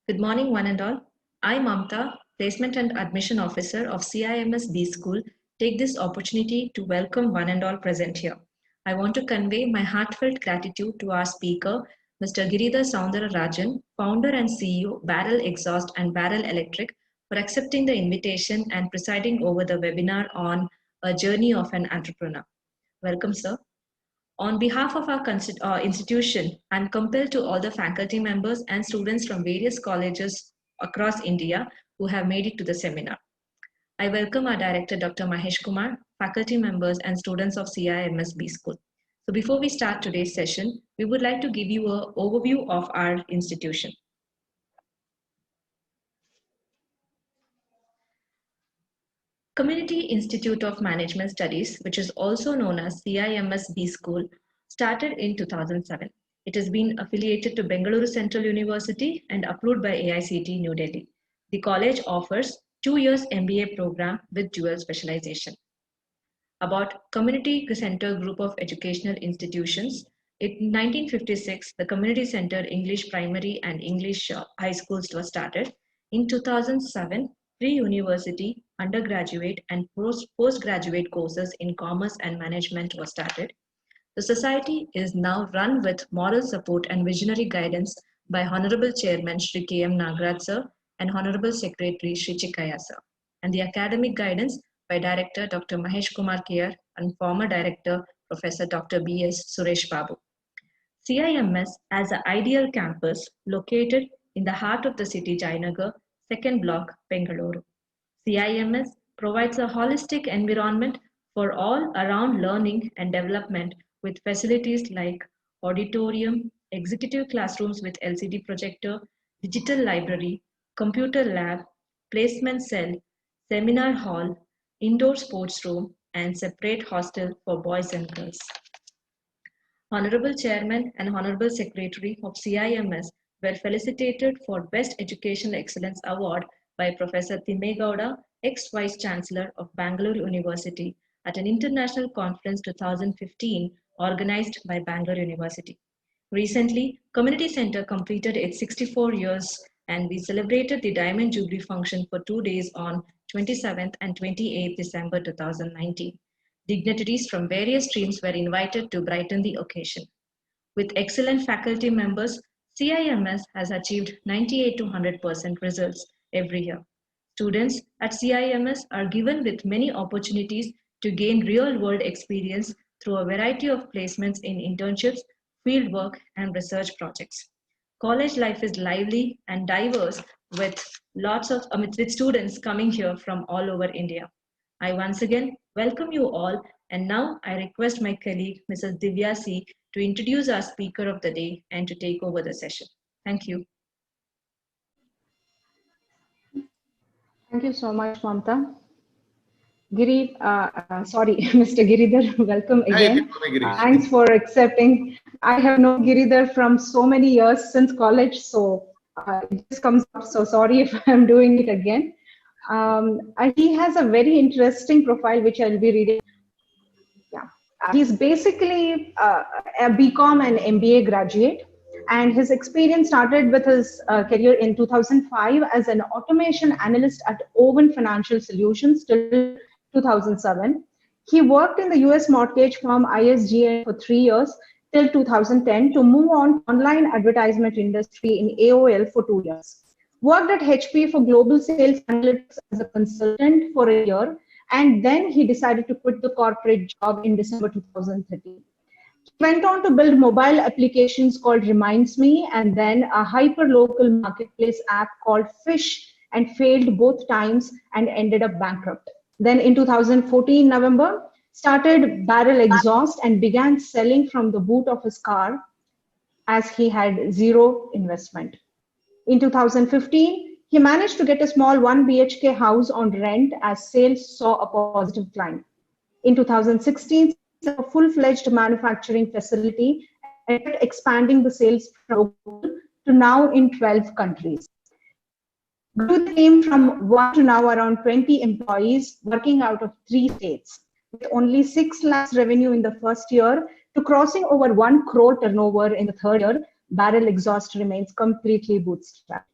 Good morning, one and all. I, Mamta, Placement and Admission Officer of CIMS B School, take this opportunity to welcome one and all present here. I want to convey my heartfelt gratitude to our speaker, Mr. Giridhar Soundhara Rajan, founder and CEO, Barrel Exhaust and Barrel Electric, for accepting the invitation and presiding over the webinar on a journey of an entrepreneur. Welcome, sir. On behalf of our institution, I'm compelled to all the faculty members and students from various colleges across India who have made it to the seminar. I welcome our director, Dr. Mahesh Kumar, faculty members and students of CIMSB School. So before we start today's session, we would like to give you an overview of our institution. Community Institute of Management Studies, which is also known as CIMS B School, started in 2007. It has been affiliated to Bengaluru Central University and approved by AICTE New Delhi. The college offers 2 years MBA program with dual specialization. About Community Center Group of Educational Institutions, in 1956, the Community Center English Primary and English High Schools was started. In 2007, pre-university, undergraduate and postgraduate courses in commerce and management were started. The society is now run with moral support and visionary guidance by Honorable Chairman Shri K.M. Nagraj Sir and Honorable Secretary Shri Chikaya Sir, and the academic guidance by Director Dr. Mahesh Kumar Kiyar and former Director Professor Dr. B.S. Suresh Babu. CIMS has an ideal campus located in the heart of the city Jayanagar, second block, Bengaluru. CIMS provides a holistic environment for all around learning and development with facilities like auditorium, executive classrooms with LCD projector, digital library, computer lab, placement cell, seminar hall, indoor sports room, and separate hostel for boys and girls. Honorable Chairman and Honorable Secretary of CIMS were felicitated for Best Educational Excellence Award by Professor Thimmegowda, ex-Vice Chancellor of Bangalore University, at an international conference 2015 organized by Bangalore University. Recently, Community Center completed its 64 years and we celebrated the Diamond Jubilee function for 2 days on 27th and 28th December 2019. Dignitaries from various streams were invited to brighten the occasion. With excellent faculty members, CIMS has achieved 98 to 100% results every year. Students at CIMS are given with many opportunities to gain real-world experience through a variety of placements in internships, fieldwork, and research projects. College life is lively and diverse with with students coming here from all over India. I once again welcome you all, and now I request my colleague Mrs. Divya C to introduce our speaker of the day and to take over the session. Thank you. Thank you so much, Mamta. Sorry, Mr. Giridhar, welcome again. Thanks for accepting. I have known Giridhar from so many years since college, so it just comes up. So sorry if I'm doing it again. He has a very interesting profile, which I'll be reading. Yeah, he's basically a BCom and MBA graduate. And his experience started with his career in 2005 as an automation analyst at Owen Financial Solutions till 2007. He worked in the US mortgage firm ISGN for 3 years till 2010 to move on online advertisement industry in AOL for 2 years. Worked at HP for global sales analytics as a consultant for a year, and then he decided to quit the corporate job in December 2013. He went on to build mobile applications called Reminds Me and then a hyper-local marketplace app called Fish and failed both times and ended up bankrupt. Then in 2014 November, started Barrel Exhaust and began selling from the boot of his car as he had zero investment. In 2015, he managed to get a small 1 BHK house on rent as sales saw a positive climb. In 2016, a full-fledged manufacturing facility and expanding the sales from local to now in 12 countries. Grew the team from 1 to now around 20 employees working out of 3 states. With only 6 lakhs revenue in the first year to crossing over 1 crore turnover in the third year, Barrel Exhaust remains completely bootstrapped.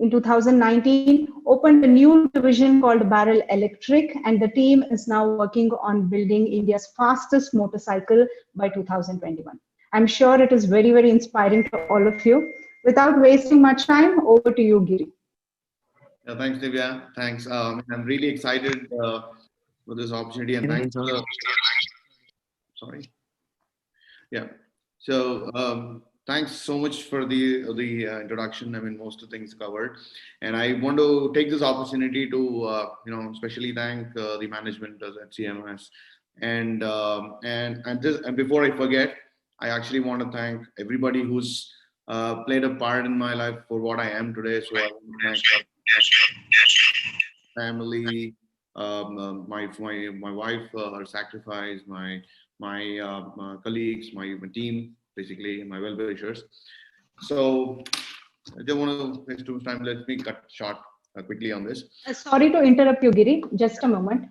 in 2019, opened a new division called Barrel Electric, and the team is now working on building India's fastest motorcycle by 2021. I'm sure it is very, very inspiring to all of you. Without wasting much time, over to you, Giri. Yeah, thanks, Divya. Thanks. I'm really excited for this opportunity, and thanks. Sorry. Yeah. So thanks so much for the introduction. I mean, most of the things covered, and I want to take this opportunity to especially thank the management at CIMS, and before I forget, I actually want to thank everybody who's played a part in my life for what I am today. So I want to thank family, my wife, her sacrifice, my colleagues, my team, basically my well-wishers. So I don't want to waste too much time. Let me cut short quickly on this. Sorry to interrupt you, Giri. Just a moment.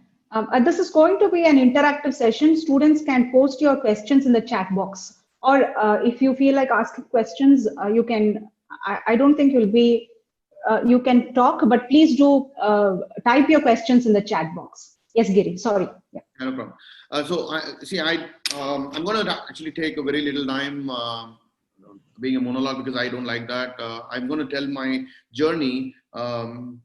This is going to be an interactive session. Students can post your questions in the chat box, or if you feel like asking questions, you can. I don't think you'll be. You can talk, but please do type your questions in the chat box. Yes, Giri. Sorry. Yeah. No problem. I'm going to actually take a very little time being a monologue, because I don't like that. I'm going to tell my journey and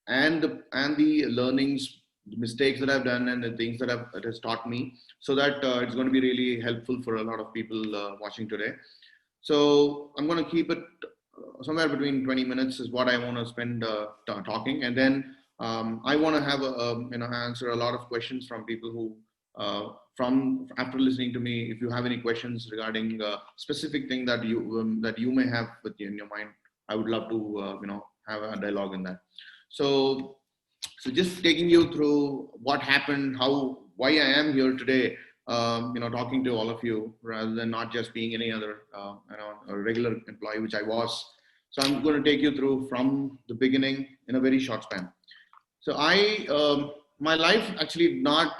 the learnings, the mistakes that I've done, and the things that it has taught me, so that it's going to be really helpful for a lot of people watching today. So I'm going to keep it somewhere between 20 minutes is what I want to spend talking, and then I want to have answer a lot of questions from people who from after listening to me. If you have any questions regarding specific thing that you may have in your mind, I would love to have a dialogue in that. So just taking you through what happened, why I am here today, talking to all of you, rather than not just being any other a regular employee, which I was. So I'm going to take you through from the beginning in a very short span. So my life actually not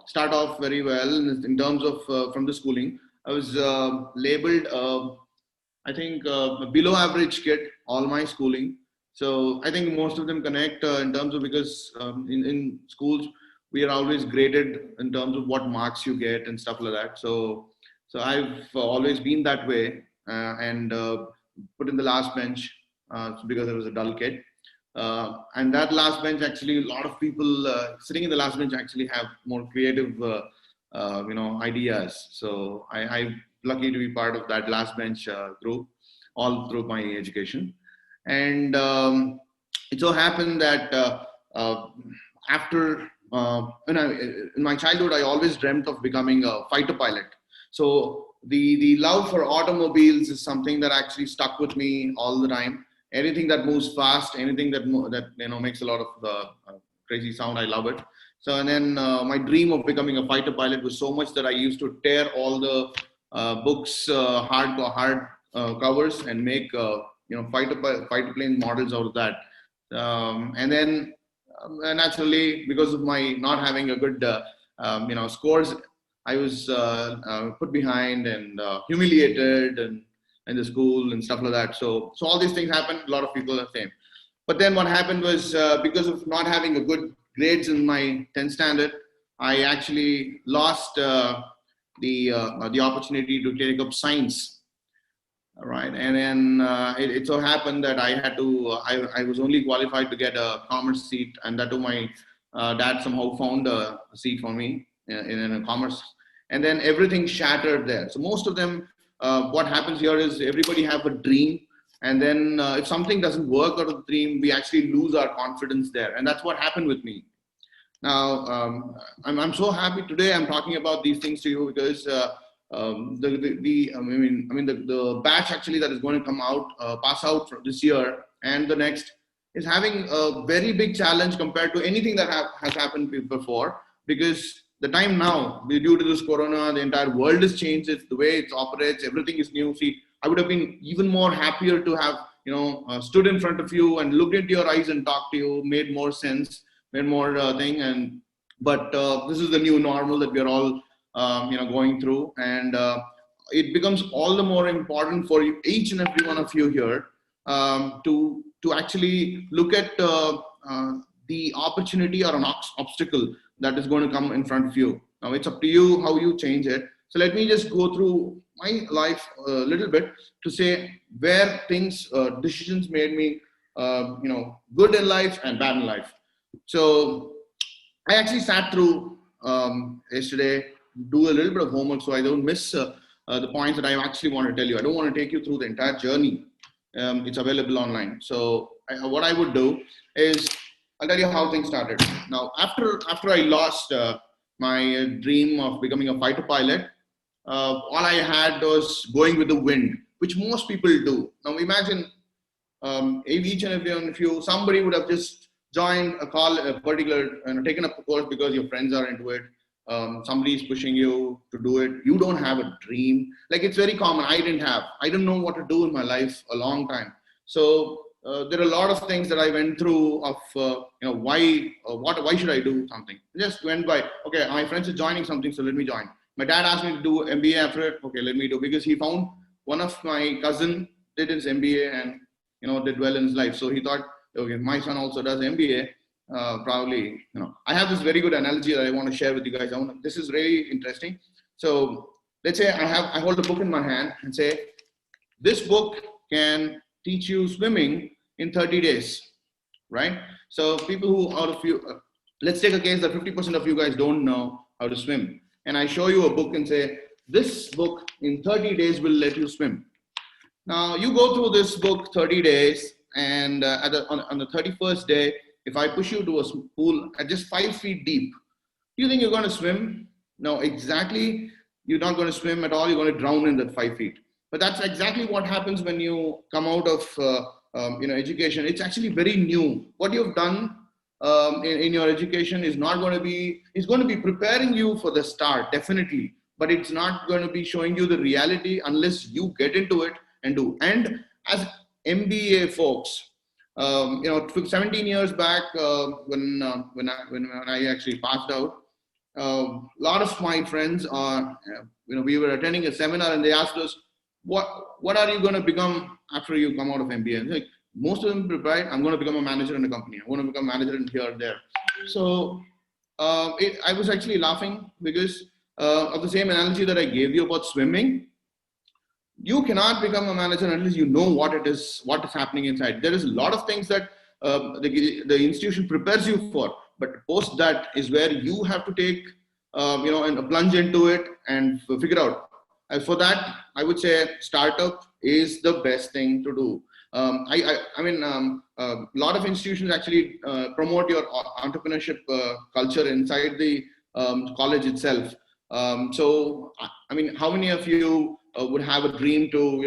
start off very well in terms of from the schooling. I was labeled I think below average kid all my schooling. So I think most of them connect in terms of, because in schools we are always graded in terms of what marks you get and stuff like that. So I've always been that way, and put in the last bench because I was a dull kid. And that last bench, actually, a lot of people sitting in the last bench actually have more creative, ideas. So I'm lucky to be part of that last bench group all through my education. And it so happened that after in my childhood, I always dreamt of becoming a fighter pilot. So the love for automobiles is something that actually stuck with me all the time. Anything that moves fast, anything that makes a lot of crazy sound, I love it. So, and then my dream of becoming a fighter pilot was so much that I used to tear all the books hard covers and make fighter plane models out of that. And then naturally, because of my not having a good scores, I was put behind and humiliated and in the school and stuff like that. So all these things happened. A lot of people are the same. But then what happened was because of not having a good grades in my 10th standard, I actually lost the opportunity to take up science. All right, and then it so happened that I had to. I was only qualified to get a commerce seat, and that too my dad somehow found a seat for me in a commerce, and then everything shattered there. So most of them. What happens here is everybody have a dream, and then if something doesn't work out of the dream, we actually lose our confidence there, and that's what happened with me. Now I'm so happy today. I'm talking about these things to you because the batch actually that is going to come out, pass out for this year and the next, is having a very big challenge compared to anything that has happened before, because the time now, due to this corona, the entire world has changed. It's the way it operates. Everything is new. See, I would have been even more happier to have, stood in front of you and looked into your eyes and talked to you. Made more sense, made more thing. But this is the new normal that we are all, going through, and it becomes all the more important for you, each and every one of you here, to actually look at the opportunity or an obstacle that is going to come in front of you. Now it's up to you how you change it. So let me just go through my life a little bit to say where things, decisions made me, good in life and bad in life. So I actually sat through yesterday, do a little bit of homework so I don't miss the points that I actually want to tell you. I don't want to take you through the entire journey. It's available online. So what I would do is I'll tell you how things started. Now, after I lost my dream of becoming a fighter pilot, all I had was going with the wind, which most people do. Now imagine each and every one of you, somebody would have just joined a particular, taken up a course because your friends are into it. Somebody is pushing you to do it. You don't have a dream. Like, it's very common. I didn't know what to do in my life a long time. So there are a lot of things that I went through of, why should I do something? I just went by, okay, my friends are joining something, so let me join. My dad asked me to do MBA after it. Okay, let me do, because he found one of my cousin did his MBA and, did well in his life. So he thought, okay, my son also does MBA. Probably, I have this very good analogy that I want to share with you guys. This is really interesting. So let's say I hold a book in my hand and say, this book can teach you swimming in 30 days, right? So people who out of you, let's take a case that 50% of you guys don't know how to swim. And I show you a book and say, this book in 30 days will let you swim. Now you go through this book 30 days and on the 31st day, if I push you to a pool at just 5 feet deep, do you think you're going to swim? No, exactly. You're not going to swim at all. You're going to drown in that 5 feet. But that's exactly what happens when you come out of education. It's actually very new. What you've done in your education is not going to be, it's going to be preparing you for the start, definitely. But it's not going to be showing you the reality unless you get into it and do. And as MBA folks, 17 years back, when I actually passed out, a lot of my friends are, we were attending a seminar and they asked us, what are you going to become after you come out of MBA? And like, most of them replied, I'm going to become a manager in a company. I'm going to become a manager in here or there. So I was actually laughing because of the same analogy that I gave you about swimming. You cannot become a manager unless you know what is happening inside. There is a lot of things that the institution prepares you for, but post that is where you have to take, and plunge into it and figure out. As for that, I would say startup is the best thing to do. A lot of institutions actually promote your entrepreneurship culture inside the college itself. So, how many of you would have a dream to,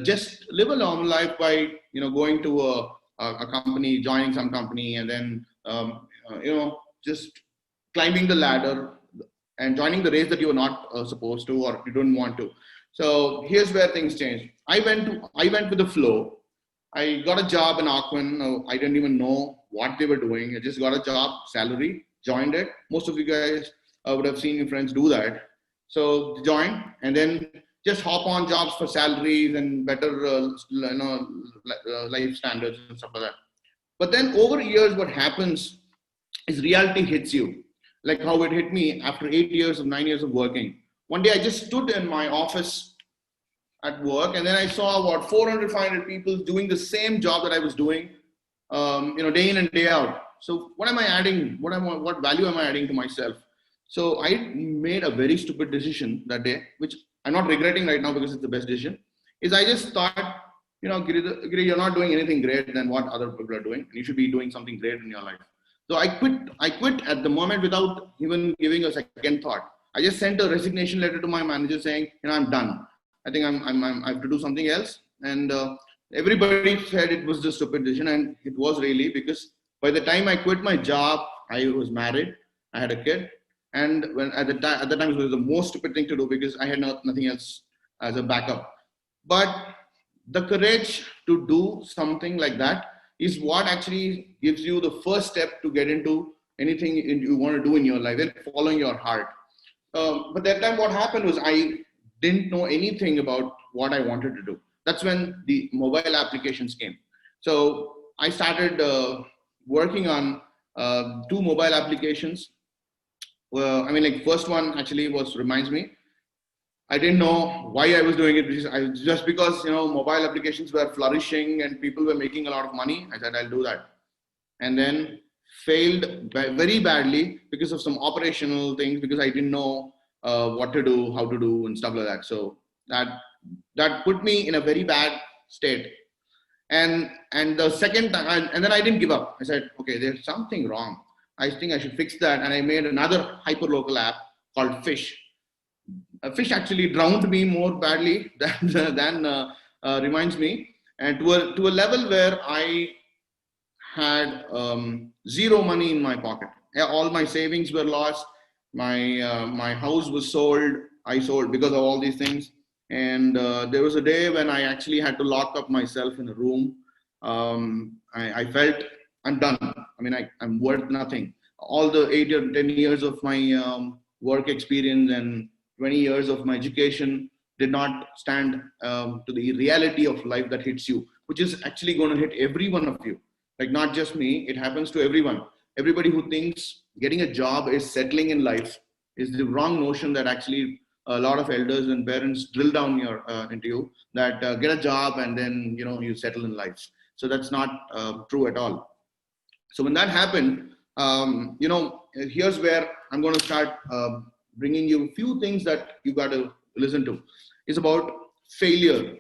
just live a normal life by, going to a company, joining some company, and then, just climbing the ladder and joining the race that you are not supposed to or you don't want to. So here's where things change. I went with the flow. I got a job in Auckland. I didn't even know what they were doing. I just got a job, salary, joined it. Most of you guys would have seen your friends do that. So join and then just hop on jobs for salaries and better, life standards and stuff like that. But then over years, what happens is reality hits you. Like how it hit me after 9 years of working. One day I just stood in my office at work and then I saw about 400, 500 people doing the same job that I was doing, day in and day out. So what am I adding? What value am I adding to myself? So I made a very stupid decision that day, which I'm not regretting right now because it's the best decision, is I just thought, Giridhar, you're not doing anything great than what other people are doing. You should be doing something great in your life. So I quit at the moment without even giving a second thought. I just sent a resignation letter to my manager saying, I'm done. I think I have to do something else. And everybody said it was just a stupid decision, and it was really, because by the time I quit my job, I was married, I had a kid, and when at the time it was the most stupid thing to do because I had nothing else as a backup. But the courage to do something like that is what actually gives you the first step to get into anything you want to do in your life, and following your heart. But that time what happened was I didn't know anything about what I wanted to do. that's when the mobile applications came. So I started working on 2 mobile applications. Well, I mean, like first one actually reminds me, I didn't know why I was doing it. Just because, mobile applications were flourishing and people were making a lot of money, I said, I'll do that. And then failed very badly because of some operational things, because I didn't know what to do, how to do, and stuff like that. So that put me in a very bad state. And the second time, and then I didn't give up. I said, okay, there's something wrong. I think I should fix that. And I made another hyperlocal app called Fish. Fish actually drowned me more badly than reminds me, and to a level where I had zero money in my pocket. All my savings were lost. My house was sold. I sold because of all these things. And there was a day when I actually had to lock up myself in a room. I felt I'm done. I mean, I'm worth nothing. All the 8 or 10 years of my work experience and 20 years of my education did not stand to the reality of life that hits you, which is actually going to hit every one of you. Like not just me, it happens to everyone. Everybody who thinks getting a job is settling in life is the wrong notion that actually a lot of elders and parents drill down into you, that get a job and then you settle in life. So that's not true at all. So when that happened, here's where I'm going to start bringing you a few things that you got to listen to. It's about failure.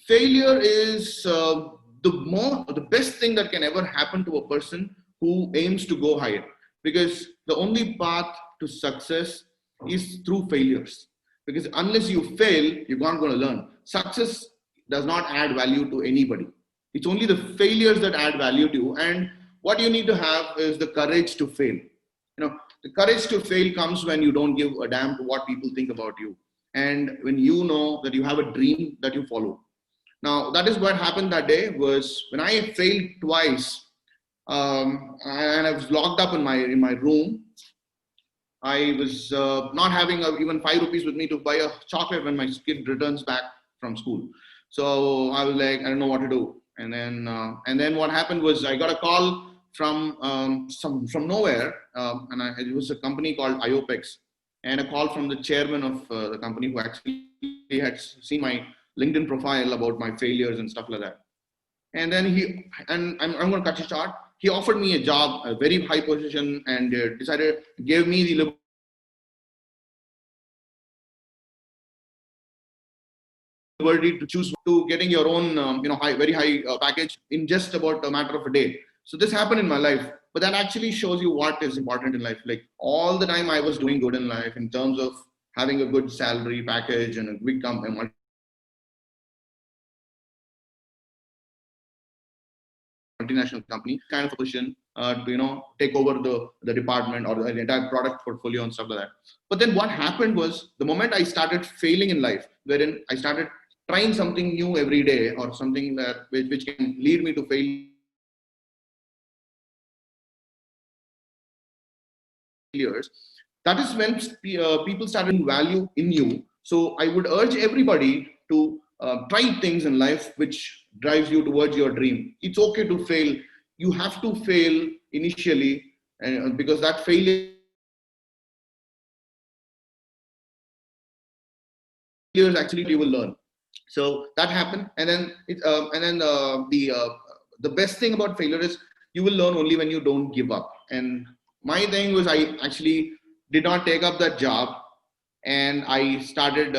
Failure is the best thing that can ever happen to a person who aims to go higher, because the only path to success is through failures. Because unless you fail, you're not going to learn. Success does not add value to anybody. It's only the failures that add value to you. And what you need to have is the courage to fail. The courage to fail comes when you don't give a damn to what people think about you, and when you know that you have a dream that you follow. Now, that is what happened that day. Was when I failed twice, and I was locked up in my room. I was not having even 5 rupees with me to buy a chocolate when my kid returns back from school. So I was like, I don't know what to do. And then what happened was I got a call from nowhere, and it was a company called IOPEX, and a call from the chairman of the company, who actually had seen my LinkedIn profile about my failures and stuff like that. And then I'm going to cut it short. He offered me a job, a very high position, and gave me the liberty to choose to getting your own, very high package in just about a matter of a day. So this happened in my life, but that actually shows you what is important in life. Like all the time I was doing good in life in terms of having a good salary package and a big company, multinational company kind of a position to take over the department or the entire product portfolio and stuff like that. But then what happened was, the moment I started failing in life, wherein I started trying something new every day, or something that which can lead me to failures, that is when people started value in you. So I would urge everybody to try things in life which drives you towards your dream. It's okay to fail. You have to fail initially, because that failure is actually you will learn. So that happened, and then the best thing about failure is you will learn only when you don't give up. And my thing was, I actually did not take up that job, and I started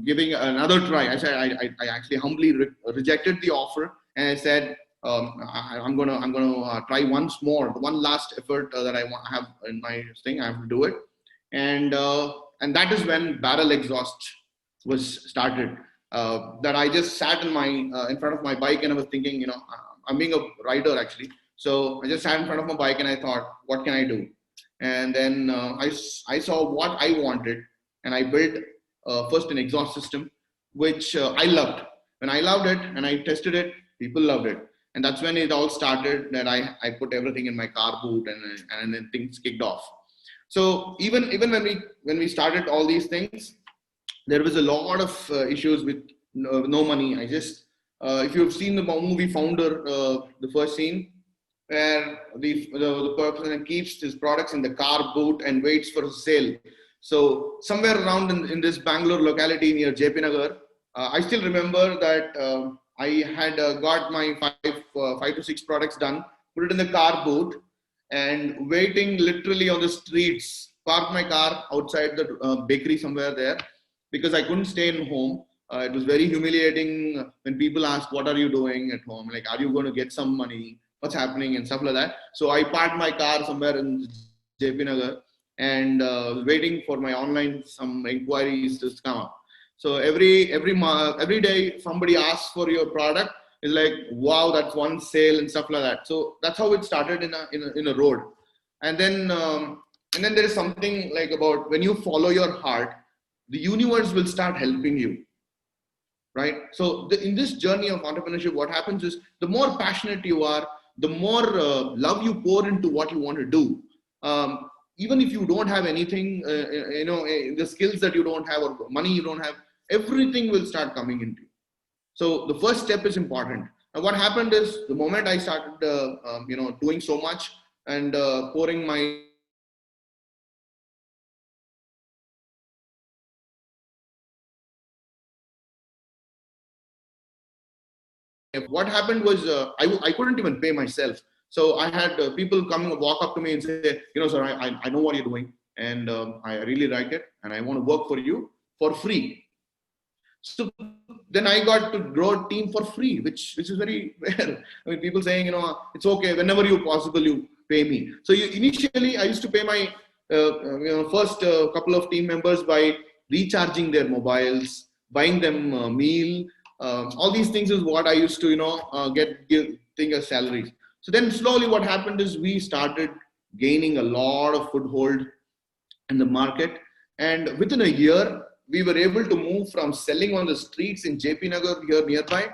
giving another try. I said I actually humbly rejected the offer, and I said I'm gonna try once more, one last effort that I have in my thing. I have to do it, and that is when barrel exhaust was started. That I just sat in front of my bike, and I was thinking, I'm being a rider actually. So I just sat in front of my bike and I thought, what can I do? And then I saw what I wanted, and I built first an exhaust system, which I loved. When I loved it and I tested it, people loved it. And that's when it all started, that I put everything in my car boot, and then things kicked off. So even when we started all these things, there was a lot of issues with no money. I just, if you've seen the movie Founder, the first scene, where the person keeps his products in the car boot and waits for a sale. So somewhere around in this Bangalore locality near JP Nagar, I still remember that I had got my five to six products done, put it in the car boot, and waiting literally on the streets, parked my car outside the bakery somewhere there, because I couldn't stay in home. It was very humiliating when people asked, what are you doing at home? Like, are you going to get some money? What's happening? And stuff like that. So I parked my car somewhere in JP Nagar and waiting for my online some inquiries to come up. So every day somebody asks for your product. It's like, wow, that's one sale and stuff like that. So that's how it started in a road. And then there is something like about when you follow your heart, the universe will start helping you, right? So in this journey of entrepreneurship, what happens is the more passionate you are, the more love you pour into what you want to do. Even if you don't have anything, the skills that you don't have or money you don't have, everything will start coming into you. So the first step is important. And what happened is the moment I started, doing so much and pouring my what happened was I couldn't even pay myself. So I had people come and walk up to me and say, sir, I know what you're doing and I really like it and I want to work for you for free. So then I got to grow a team for free, which is very rare. I mean, people saying, it's okay, whenever you possible, you pay me. So initially I used to pay my first couple of team members by recharging their mobiles, buying them a meal. All these things is what I used to, think as salaries. So then slowly what happened is we started gaining a lot of foothold in the market. And within a year, we were able to move from selling on the streets in JP Nagar here nearby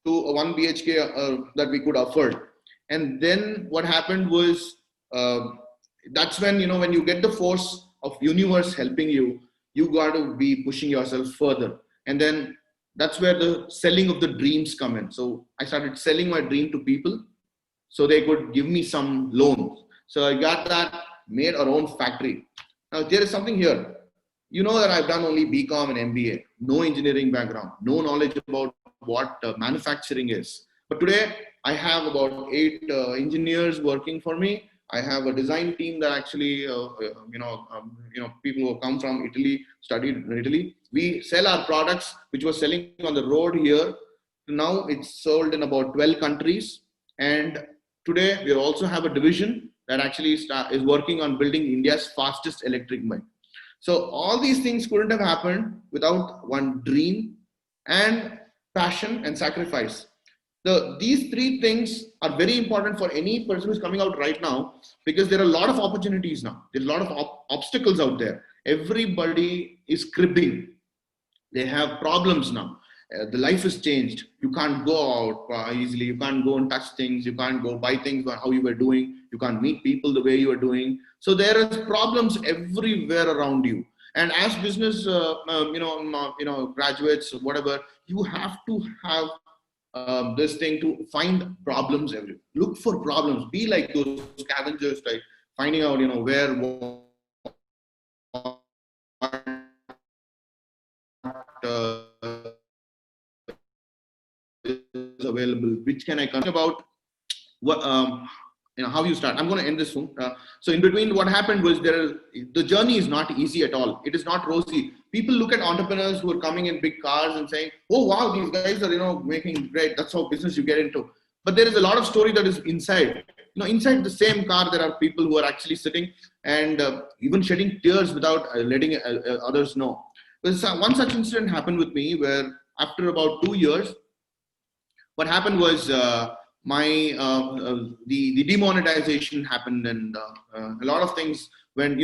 to a 1 BHK that we could afford. And then what happened was, that's when, when you get the force of universe helping you, you got to be pushing yourself further. And then that's where the selling of the dreams come in. So I started selling my dream to people so they could give me some loans. So I got that, made our own factory. Now there is something here. You know that I've done only BCom and MBA, no engineering background, no knowledge about what manufacturing is. But today I have about 8 engineers working for me. I have a design team that actually, people who come from Italy, studied in Italy. We sell our products, which was selling on the road here. Now it's sold in about 12 countries. And today we also have a division that actually is working on building India's fastest electric bike. So all these things couldn't have happened without one dream and passion and sacrifice. These 3 things are very important for any person who's coming out right now, because there are a lot of opportunities now. There's a lot of obstacles out there. Everybody is cribbing. They have problems now. The life has changed. You can't go out easily. You can't go and touch things. You can't go buy things how you were doing. You can't meet people the way you were doing. So there is problems everywhere around you. And as business, graduates, whatever, you have to have this thing to find problems everywhere. Look for problems. Be like those scavengers, like finding out, where is available, which can I come about, what how you start. I'm going to end this soon. So in between, what happened was the journey is not easy at all. It is not rosy. People look at entrepreneurs who are coming in big cars and saying, oh wow, these guys are making great, that's how business you get into. But there is a lot of story that is inside. Inside the same car there are people who are actually sitting and even shedding tears without letting others know. One such incident happened with me where after about 2 years, what happened was the demonetization happened, and a lot of things when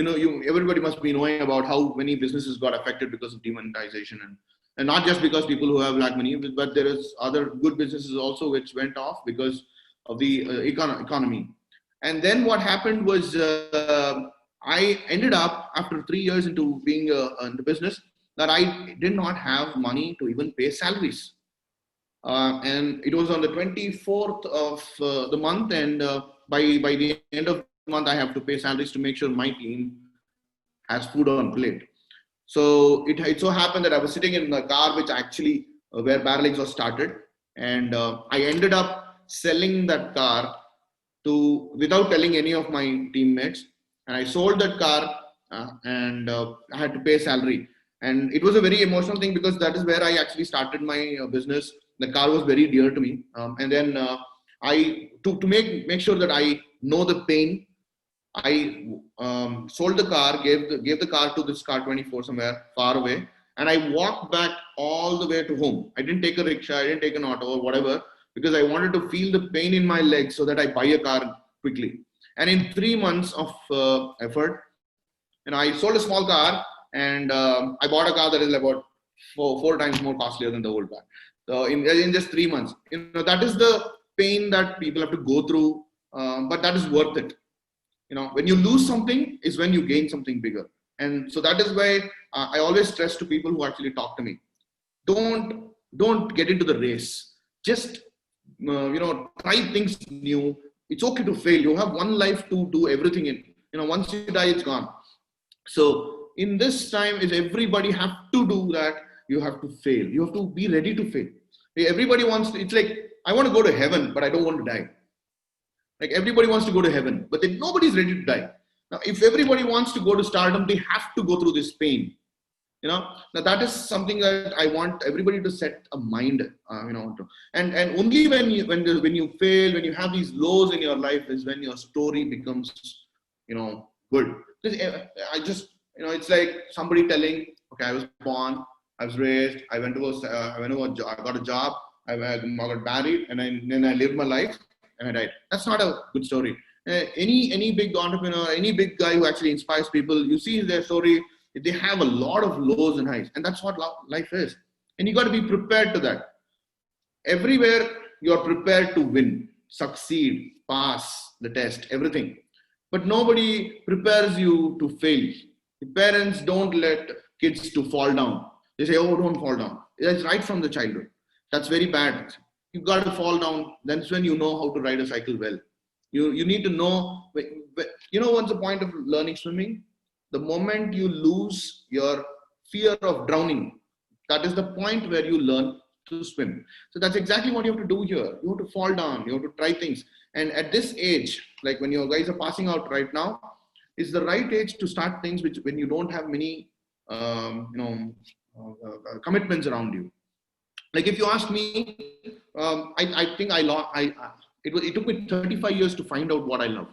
everybody must be knowing about how many businesses got affected because of demonetization, and not just because people who have black money, but there is other good businesses also which went off because of the economy. And then what happened was I ended up after 3 years into being in the business, that I did not have money to even pay salaries. And it was on the 24th of the month, and by the end of the month, I have to pay salaries to make sure my team has food on plate. So it so happened that I was sitting in a car which actually where Barrel was started, and I ended up selling that car to without telling any of my teammates, and I sold that car, and I had to pay salary, and it was a very emotional thing because that is where I actually started my business. The car was very dear to me, and then I to make sure that I know the pain. I sold the car, gave the car to this car 24 somewhere far away, and I walked back all the way to home. I didn't take a rickshaw, I didn't take an auto or whatever, because I wanted to feel the pain in my legs so that I buy a car quickly. And in 3 months of effort, I sold a small car, and I bought a car that is about four times more costlier than the old car. So in just 3 months, that is the pain that people have to go through, but that is worth it. When you lose something is when you gain something bigger. And so that is why I always stress to people who actually talk to me, don't get into the race. Just try things new. It's okay to fail. You have one life to do everything in. Once you die, it's gone. So in this time, is everybody have to do that. You have to fail. You have to be ready to fail. Everybody wants to. It's like, I want to go to heaven, but I don't want to die. Like, everybody wants to go to heaven, but then nobody's ready to die. Now, if everybody wants to go to stardom, they have to go through this pain. Now that is something that I want everybody to set a mind, and only when you fail, when you have these lows in your life, is when your story becomes, good. I just, it's like somebody telling, okay, I was born, I was raised, I got a job, I got married, and then I lived my life, and I died. That's not a good story. Any big entrepreneur, any big guy who actually inspires people, you see their story, they have a lot of lows and highs, and that's what life is. And you got to be prepared to that. Everywhere you're prepared to win, succeed, pass the test, everything. But nobody prepares you to fail. The parents don't let kids to fall down. They say, oh, don't fall down. That's right from the childhood. That's very bad. You got to fall down. That's when you know how to ride a cycle well. You need to know, what's the point of learning swimming? The moment you lose your fear of drowning, that is the point where you learn to swim. So that's exactly what you have to do here. You have to fall down. You have to try things. And at this age, like when you guys are passing out right now, is the right age to start things when you don't have many, commitments around you. Like, if you ask me, I think it took me 35 years to find out what I love.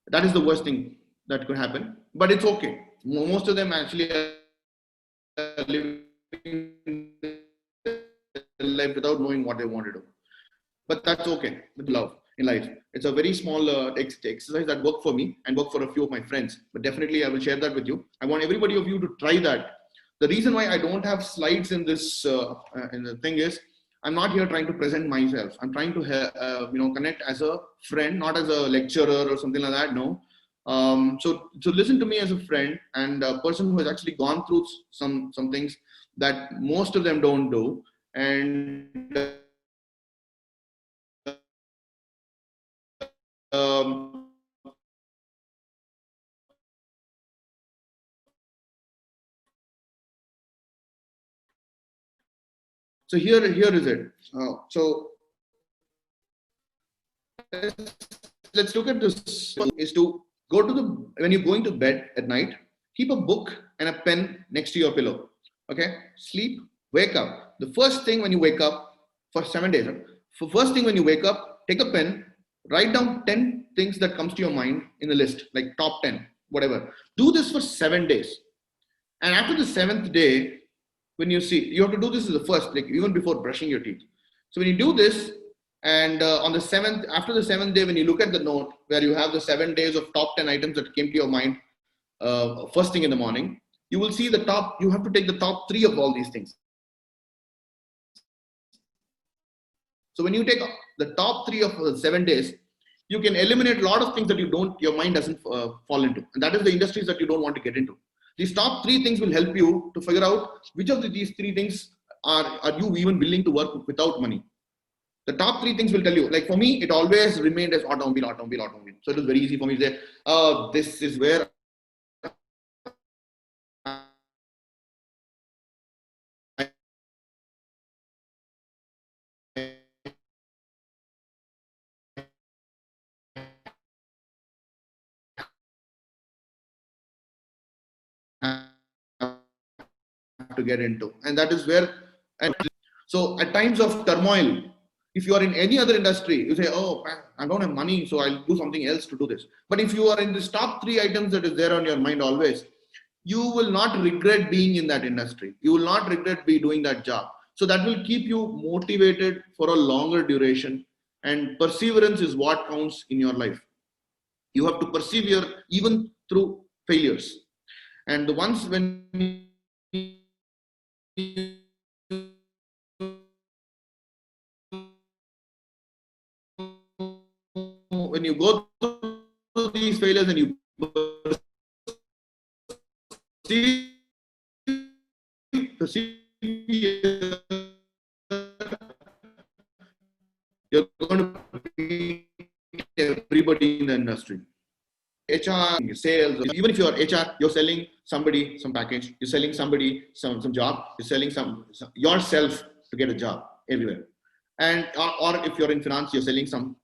That is the worst thing that could happen, but it's okay. Most of them actually are living life without knowing what they want to do. But that's okay with love in life. It's a very small exercise that worked for me and worked for a few of my friends. But definitely I will share that with you. I want everybody of you to try that. The reason why I don't have slides in this in the thing is, I'm not here trying to present myself. I'm trying to connect as a friend, not as a lecturer or something like that. No. So listen to me as a friend and a person who has actually gone through some things that most of them don't do. And so here is it. So let's look at this. Is to go to when you're going to bed at night, keep a book and a pen next to your pillow. Okay, sleep, wake up. The first thing when you wake up for 7 days, first thing when you wake up, take a pen, write down 10 things that comes to your mind in the list, like top 10, whatever. Do this for 7 days. And after the 7th day, when you see, you have to do this as the first, like even before brushing your teeth. So when you do this, and on the 7th, after the 7th day, when you look at the note where you have the 7 days of top 10 items that came to your mind first thing in the morning, you will see you have to take the top 3 of all these things. So when you take the top 3 of the 7 days, you can eliminate a lot of things that your mind doesn't fall into. And that is the industries that you don't want to get into. These top 3 things will help you to figure out which of these 3 things are you even willing to work without money. The top 3 things will tell you. Like for me, it always remained as automobile. So it was very easy for me to say, this is where to get into, and that is where. And so at times of turmoil, if you are in any other industry, you say, oh, I don't have money, so I'll do something else to do this. But if you are in this top 3 items that is there on your mind always, you will not regret being in that industry. You will not regret doing that job. So that will keep you motivated for a longer duration, and perseverance is what counts in your life. You have to persevere even through failures. And the ones when you go through these failures and you you're going to beat everybody in the industry. HR, sales, even if you're HR, you're selling somebody some package, you're selling somebody some job, you're selling some yourself to get a job everywhere. And or if you're in finance, you're selling some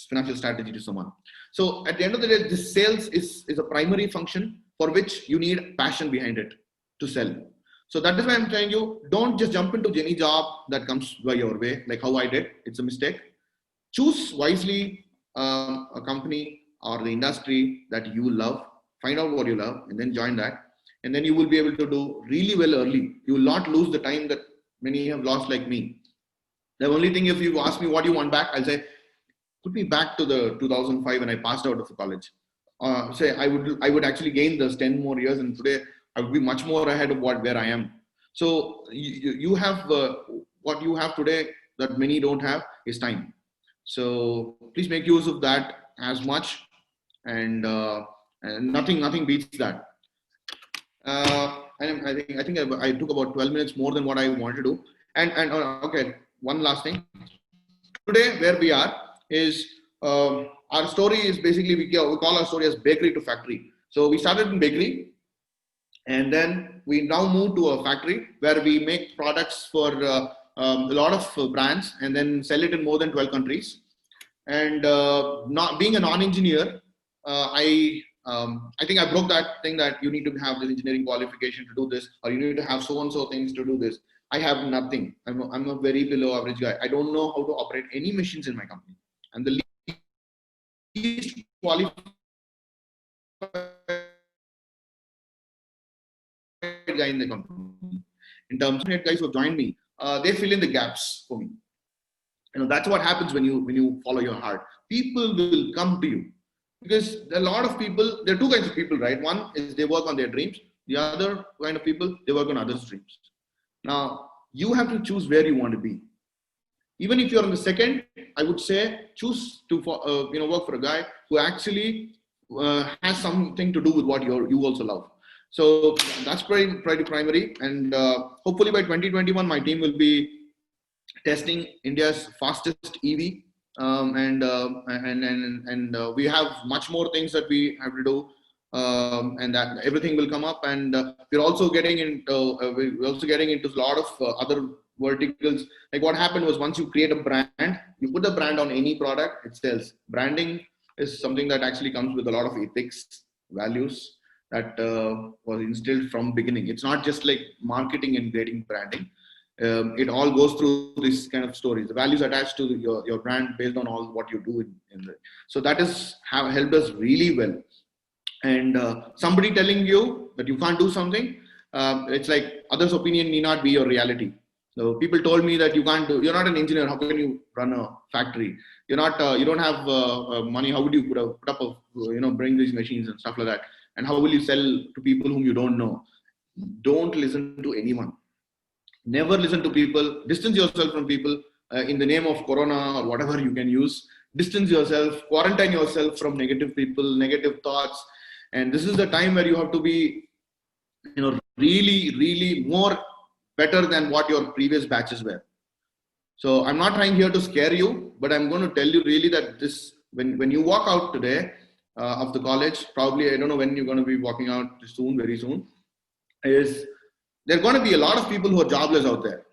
financial strategy to someone. So at the end of the day, this sales is a primary function for which you need passion behind it to sell. So that is why I'm telling you, don't just jump into any job that comes by your way, like how I did. It's a mistake. Choose wisely a company or the industry that you love. Find out what you love and then join that. And then you will be able to do really well early. You will not lose the time that many have lost like me. The only thing, if you ask me what you want back, I'll say, put me back to the 2005 when I passed out of college. Say I would actually gain those 10 more years, and today I would be much more ahead of where I am. So you have what you have today that many don't have is time. So please make use of that as much, and nothing beats that. And I think I took about 12 minutes more than what I wanted to do. And okay, one last thing. Today, where we are is our story is basically we call our story as bakery to factory. So we started in bakery, and then we now move to a factory where we make products for a lot of brands and then sell it in more than 12 countries. And not being a non-engineer, I think I broke that thing that you need to have this engineering qualification to do this, or you need to have so and so things to do this. I have nothing. I'm a very below average guy. I don't know how to operate any machines in my company. I'm the least qualified guy in the company. In terms of guys who have joined me, they fill in the gaps for me. That's what happens when you follow your heart. People will come to you, because there are a lot of people. There are 2 kinds of people, right? One is they work on their dreams. The other kind of people, they work on others' dreams. Now you have to choose where you want to be. Even if you're on the second, I would say choose to work for a guy who actually has something to do with what you also love. So that's pretty primary. And hopefully by 2021, my team will be testing India's fastest EV, and we have much more things that we have to do, and that everything will come up. And we're also getting into a lot of other verticals. Like what happened was, once you create a brand, you put the brand on any product, it sells. Branding is something that actually comes with a lot of ethics, values that was instilled from beginning. It's not just like marketing and creating branding. It all goes through this kind of stories, the values attached to your brand based on all what you do so that has helped us really well. And somebody telling you that you can't do something, it's like others' opinion need not be your reality. So people told me that you're not an engineer, how can you run a factory? You don't have money, how would you put up bring these machines and stuff like that? And how will you sell to people whom you don't know? Don't listen to anyone. Never listen to people. Distance yourself from people in the name of Corona or whatever you can use. Distance yourself, quarantine yourself from negative people, negative thoughts. And this is the time where you have to be really more better than what your previous batches were. So I'm not trying here to scare you, but I'm going to tell you really that this, when you walk out today of the college, probably, I don't know when you're going to be walking out soon, very soon, is there are going to be a lot of people who are jobless out there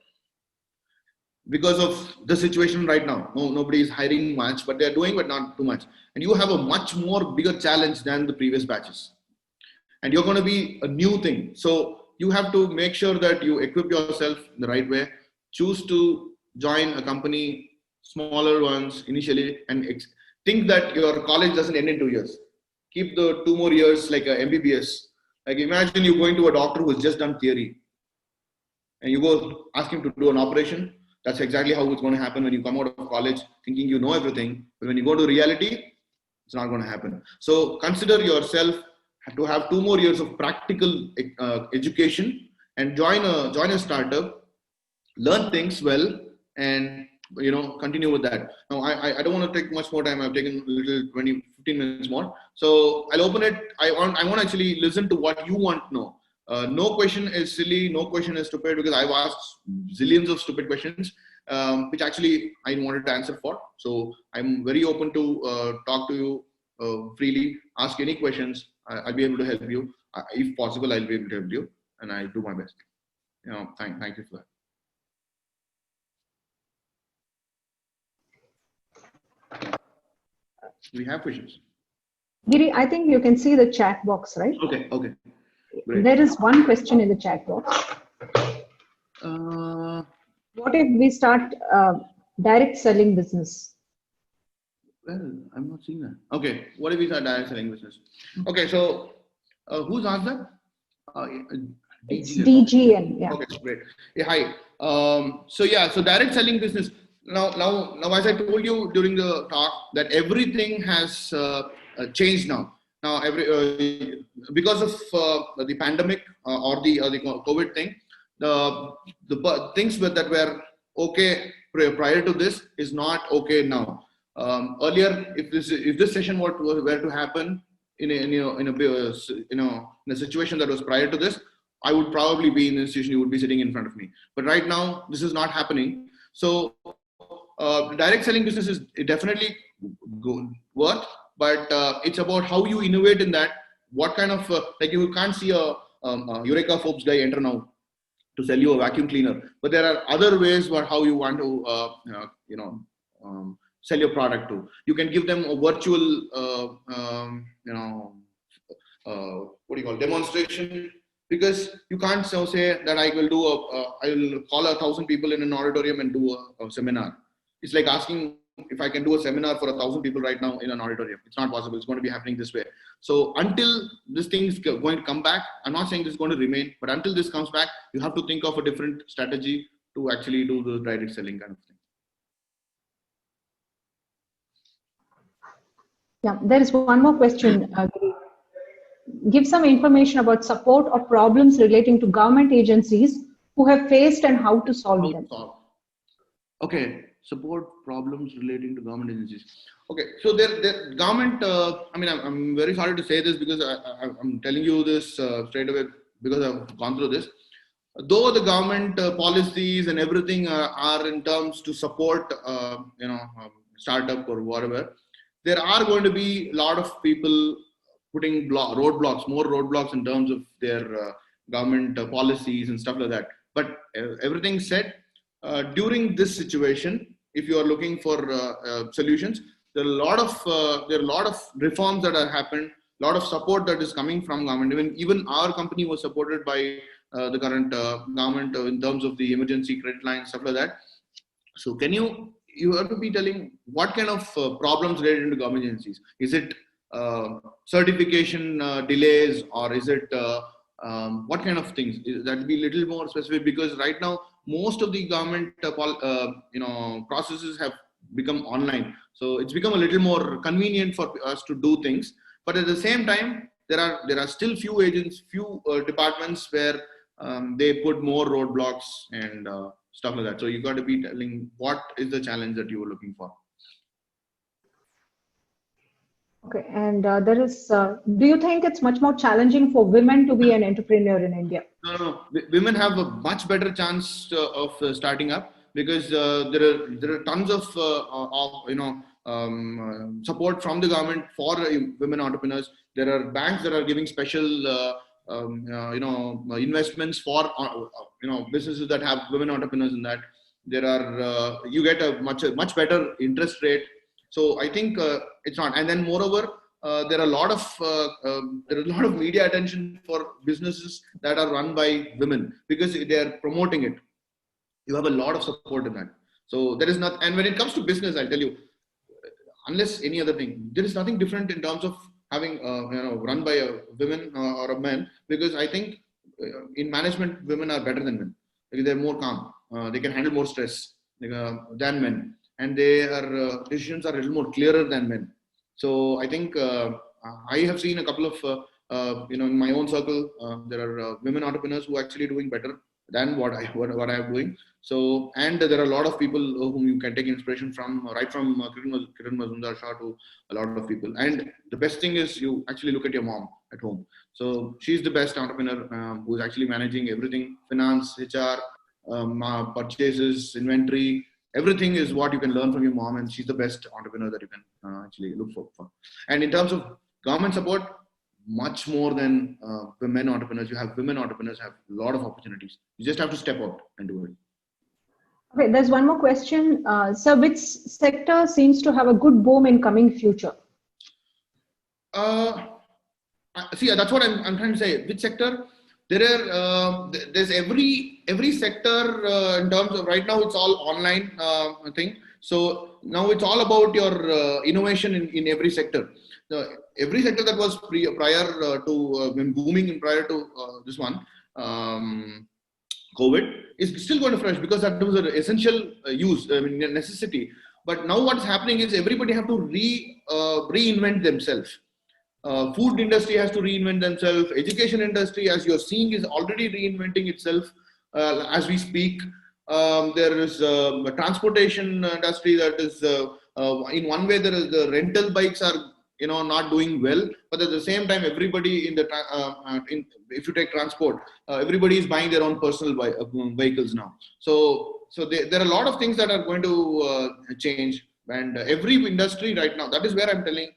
because of the situation right now. Nobody is hiring much, but they're doing, but not too much. And you have a much more bigger challenge than the previous batches. And you're going to be a new thing. So you have to make sure that you equip yourself in the right way. Choose to join a company, smaller ones initially, and think that your college doesn't end in 2 years. Keep the 2 more years like a MBBS. Like imagine you going to a doctor who's just done theory and you go ask him to do an operation. That's exactly how it's going to happen when you come out of college thinking you know everything. But when you go to reality, it's not going to happen. So consider yourself to have 2 more years of practical education and join a startup, learn things well, and continue with that. Now I don't want to take much more time. I've taken a little 15 minutes more. So I'll open it. I want to actually listen to what you want to know. No question is silly, no question is stupid, because I've asked zillions of stupid questions, which actually I wanted to answer for. So I'm very open to talk to you freely, ask any questions. I'll be able to help you. If possible, I'll be able to help you, and I'll do my best. Thank you for that. We have questions. Giri, I think you can see the chat box, right? Okay. Great. There is one question in the chat box. What if we start direct selling business? Well, I'm not seeing that. Okay, what if we start direct selling business? Okay, so who's asked that? It's DGN. Yeah. Okay, great. Yeah, hi. So direct selling business. Now, as I told you during the talk, that everything has changed now. Now, because of the pandemic or the COVID thing, the things that were okay prior to this is not okay now. Earlier, if this session were to happen in a situation that was prior to this, I would probably be in the institution. You would be sitting in front of me. But right now, this is not happening. So direct selling business is definitely worth, but it's about how you innovate in that. What kind of like you can't see a Eureka Forbes guy enter now to sell you a vacuum cleaner, but there are other ways where how you want to sell your product to. You can give them a virtual demonstration, because you can't say that I will call 1,000 people in an auditorium and do a seminar. It's like asking if I can do a seminar for 1,000 people right now in an auditorium. It's not possible. It's going to be happening this way. So until this thing is going to come back, I'm not saying this is going to remain, but until this comes back, you have to think of a different strategy to actually do the direct selling kind of thing. Yeah, there is one more question. Give some information about support or problems relating to government agencies who have faced and how to solve them. Okay, support problems relating to government agencies. Okay, so the government, I'm very sorry to say this, because I'm telling you this straight away because I've gone through this. Though the government policies and everything are in terms to support, startup or whatever, there are going to be a lot of people putting more roadblocks in terms of their government policies and stuff like that. But everything said, during this situation, if you are looking for solutions, there are a lot of reforms that have happened, a lot of support that is coming from government. Even our company was supported by the current government in terms of the emergency credit line, stuff like that. So you have to be telling what kind of problems related to government agencies. Is it certification delays, or is it what kind of things? That will be a little more specific, because right now most of the government processes have become online. So it's become a little more convenient for us to do things. But at the same time, there are still few departments where they put more roadblocks and stuff like that. So you got to be telling what is the challenge that you were looking for. Okay, and there is, do you think it's much more challenging for women to be an entrepreneur in India? No. Women have a much better chance of starting up because there are tons of support from the government for women entrepreneurs. There are banks that are giving special investments for businesses that have women entrepreneurs in that. There are you get a much better interest rate. So I think it's not. And then moreover, there are a lot of media attention for businesses that are run by women because they are promoting it. You have a lot of support in that. So there is not. And when it comes to business, I'll tell you, unless any other thing, there is nothing different in terms of having run by a women or a man, because I think in management women are better than men because they're more calm. They can handle more stress than men, and their decisions are a little more clearer than men. So I think I have seen a couple of in my own circle there are women entrepreneurs who are actually doing better than what I am doing. So, and there are a lot of people whom you can take inspiration from, right from Kiran Mazumdar Shah to a lot of people. And the best thing is you actually look at your mom at home. So she's the best entrepreneur who's actually managing everything: finance, HR, purchases, inventory. Everything is what you can learn from your mom, and she's the best entrepreneur that you can actually look for. And in terms of government support, much more than women entrepreneurs. You have women entrepreneurs have a lot of opportunities. You just have to step out and do it. Okay, there's one more question. So which sector seems to have a good boom in coming future? See, that's what I'm trying to say. Which sector? There's every sector in terms of right now it's all online thing. So now it's all about your innovation in every sector. Every sector that was prior to when booming and prior to this one COVID is still going to flourish because that was an essential use, necessity. But now what's happening is everybody have to reinvent themselves. Food industry has to reinvent themselves. Education industry, as you're seeing, is already reinventing itself as we speak. There is a transportation industry that is in one way there is the rental bikes are not doing well, but at the same time everybody in the if you take transport, everybody is buying their own personal vehicles now. So there are a lot of things that are going to change, and every industry right now, that is where I'm telling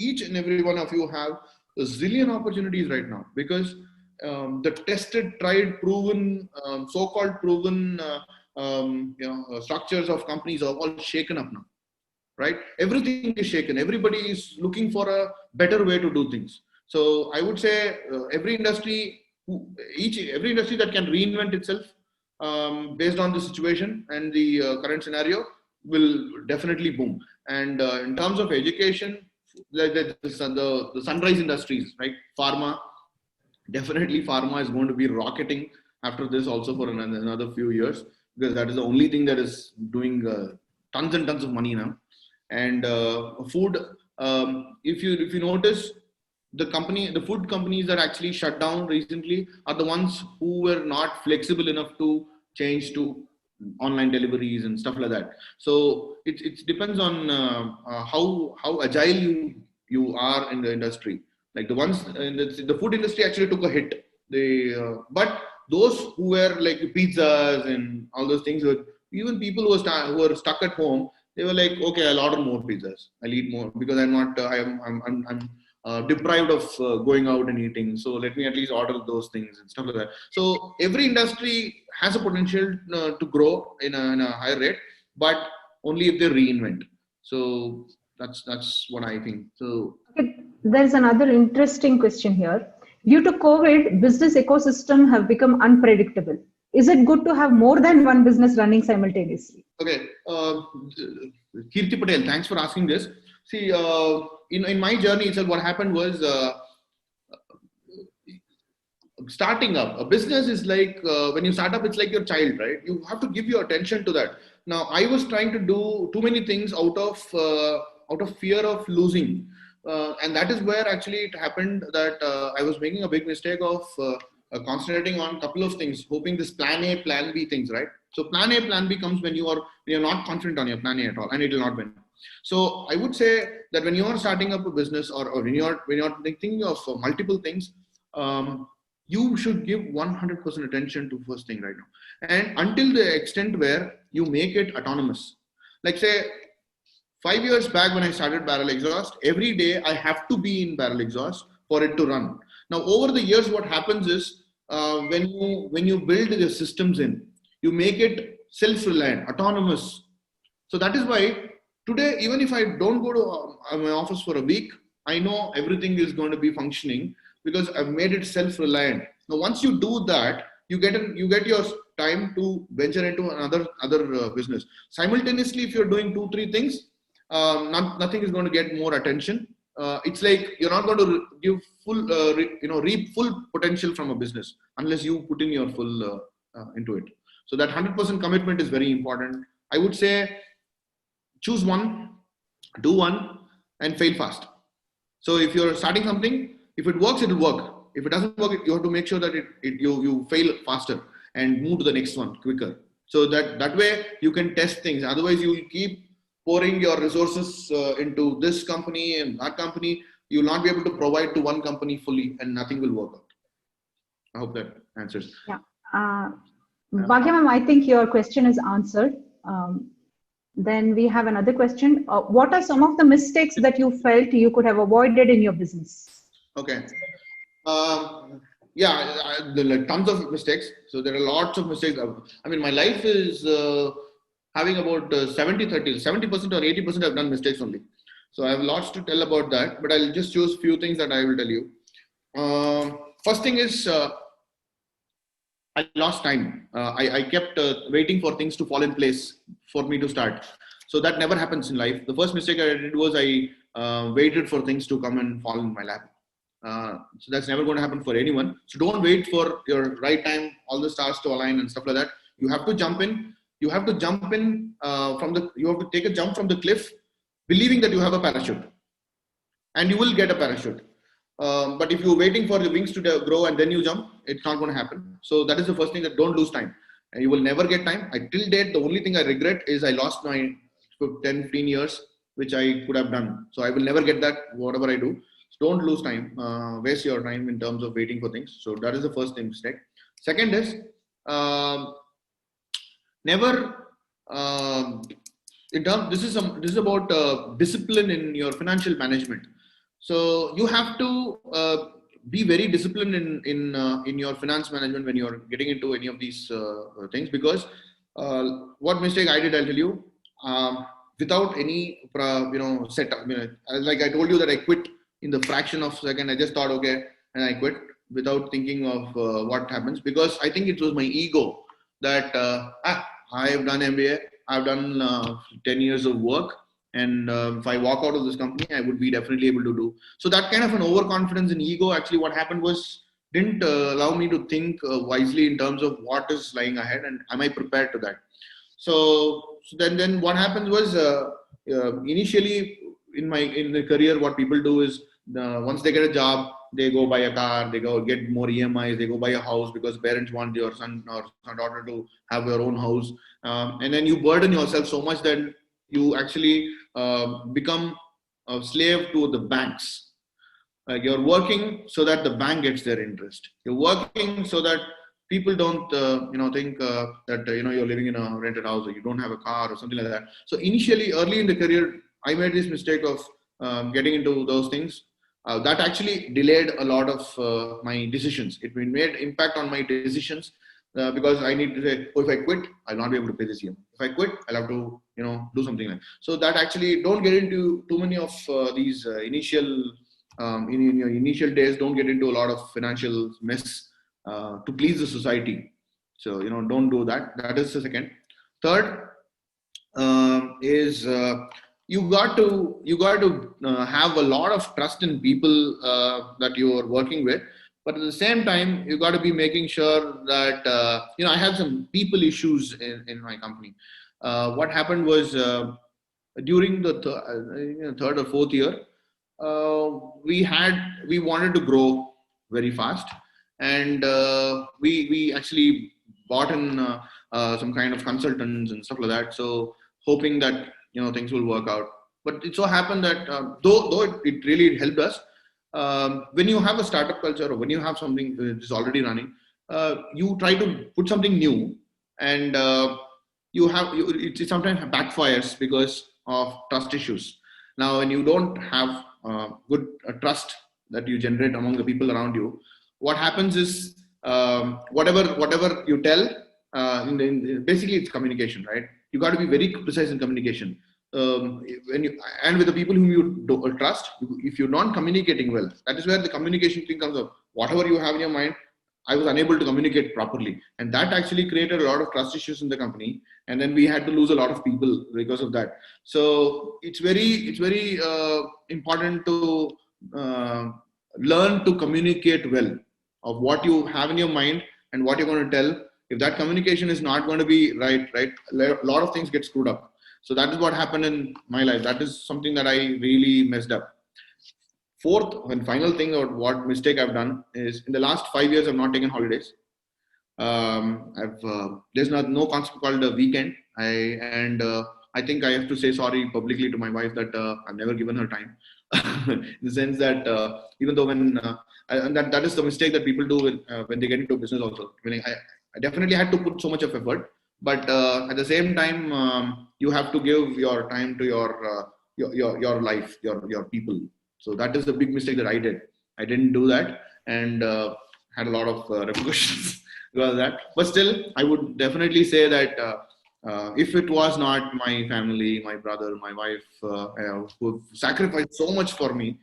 each and every one of you have a zillion opportunities right now, because the tested, tried, proven, so-called proven structures of companies are all shaken up now. Right? Everything is shaken. Everybody is looking for a better way to do things. So I would say every industry that can reinvent itself based on the situation and the current scenario will definitely boom. And in terms of education, the sunrise industries, right? Pharma, definitely pharma is going to be rocketing after this also for another few years, because that is the only thing that is doing tons and tons of money now. And food, if you notice, the food companies that actually shut down recently are the ones who were not flexible enough to change to online deliveries and stuff like that. So it depends on how agile you are in the industry. Like the ones in the food industry actually took a hit. But those who were like pizzas and all those things, even people who were stuck at home, they were like, okay, I'll order more pizzas. I'll eat more because I'm not. I'm deprived of going out and eating. So let me at least order those things and stuff like that. So every industry has a potential to grow in a higher rate, but only if they reinvent. So that's what I think. So okay, there's another interesting question here. Due to COVID, business ecosystem have become unpredictable. Is it good to have more than one business running simultaneously? Okay, Kirti Patel, thanks for asking this. See, in my journey itself, what happened was starting up a business is like when you start up, it's like your child, right? You have to give your attention to that. Now, I was trying to do too many things out of fear of losing, and that is where actually it happened that I was making a big mistake of concentrating on a couple of things, hoping this plan A, plan B things, right? So plan A, plan B comes when you're not confident on your plan A at all, and it will not win. So I would say that when you are starting up a business, or when you're thinking of multiple things, you should give 100% attention to first thing right now, and until the extent where you make it autonomous. Like say 5 years back when I started barrel exhaust, every day I have to be in barrel exhaust for it to run. Now over the years, what happens is when you build the systems in, you make it self-reliant, autonomous. So that is why today, even if I don't go to my office for a week, I know everything is going to be functioning because I've made it self-reliant. Now, once you do that, you get your time to venture into other business. Simultaneously, if you're doing 2-3 things, nothing is going to get more attention. It's like you're not going to give full, reap full potential from a business unless you put in your full into it. So that 100% commitment is very important. I would say choose one, do one, and fail fast. So if you're starting something, if it works, it will work. If it doesn't work, you have to make sure that you fail faster and move to the next one quicker. So that way you can test things. Otherwise, you will keep pouring your resources into this company and that company. You will not be able to provide to one company fully, and nothing will work out. I hope that answers. Yeah. Bhagya ma'am, I think your question is answered. Then we have another question. What are some of the mistakes that you felt you could have avoided in your business? Okay. Yeah, there are tons of mistakes. So there are lots of mistakes. I mean, my life is having about 70-30, 70% or 80% I've done mistakes only. So I have lots to tell about that, but I'll just choose few things that I will tell you. First thing is, I lost time. I kept waiting for things to fall in place for me to start. So that never happens in life. The first mistake I did was I waited for things to come and fall in my lap. So that's never going to happen for anyone. So don't wait for your right time, all the stars to align and stuff like that. You have to jump in. You have to jump in you have to take a jump from the cliff, believing that you have a parachute, and you will get a parachute. But if you're waiting for the wings to grow and then you jump, it's not going to happen. So that is the first thing, that don't lose time. And you will never get time. Till date, the only thing I regret is I lost my 10-15 years, which I could have done. So I will never get that, whatever I do. So don't lose time, waste your time in terms of waiting for things. So that is the first mistake. Second is, never, this is about discipline in your financial management. So you have to be very disciplined in your finance management when you're getting into any of these things, because what mistake I did, I'll tell you, without any setup. Like I told you that I quit in the fraction of a second. I just thought, okay, and I quit without thinking of what happens, because I think it was my ego that I have done MBA, I've done 10 years of work. And if I walk out of this company, I would be definitely able to do. So that kind of an overconfidence and ego, actually what happened was, didn't allow me to think wisely in terms of what is lying ahead and am I prepared to that. So then what happens was, initially in the career, what people do is, once they get a job, they go buy a car, they go get more EMIs, they go buy a house because parents want your son or daughter to have their own house. And then you burden yourself so much that you actually become a slave to the banks. You're working so that the bank gets their interest. You're working so that people don't, think that you're living in a rented house or you don't have a car or something like that. So initially, early in the career, I made this mistake of getting into those things. That actually delayed a lot of my decisions. It made impact on my decisions. Because I need to say, if I quit, I'll not be able to pay this year. If I quit, I'll have to, do something like that. So that actually, don't get into too many of these initial, in your initial days, don't get into a lot of financial mess to please the society. So, don't do that. That is the second. Third is you got to have a lot of trust in people that you are working with. But at the same time, you got to be making sure that, I have some people issues in my company. What happened was, during the third or fourth year, we wanted to grow very fast. And we actually bought in some kind of consultants and stuff like that. So hoping that, things will work out. But it so happened that though it really helped us, when you have a startup culture or when you have something which is already running, you try to put something new, and it sometimes backfires because of trust issues. Now, when you don't have good trust that you generate among the people around you, what happens is whatever you tell, basically it's communication, right? You got to be very precise in communication. And with the people whom you trust, if you're not communicating well, that is where the communication thing comes up. Whatever you have in your mind, I was unable to communicate properly, and that actually created a lot of trust issues in the company. And then we had to lose a lot of people because of that. So it's very important to learn to communicate well of what you have in your mind and what you're going to tell. If that communication is not going to be right, a lot of things get screwed up. So that is what happened in my life. That is something that I really messed up. Fourth and final thing, or what mistake I've done, is in the last 5 years I've not taken holidays. There's no concept called a weekend. I think I have to say sorry publicly to my wife that I've never given her time. In the sense that even though and that is the mistake that people do when they get into business also. Meaning I definitely had to put so much of effort, but at the same time you have to give your time to your life, your people. So that is the big mistake that I did. I didn't do that, and had a lot of repercussions because of that. But still, I would definitely say that if it was not my family, my brother, my wife, who sacrificed so much for me,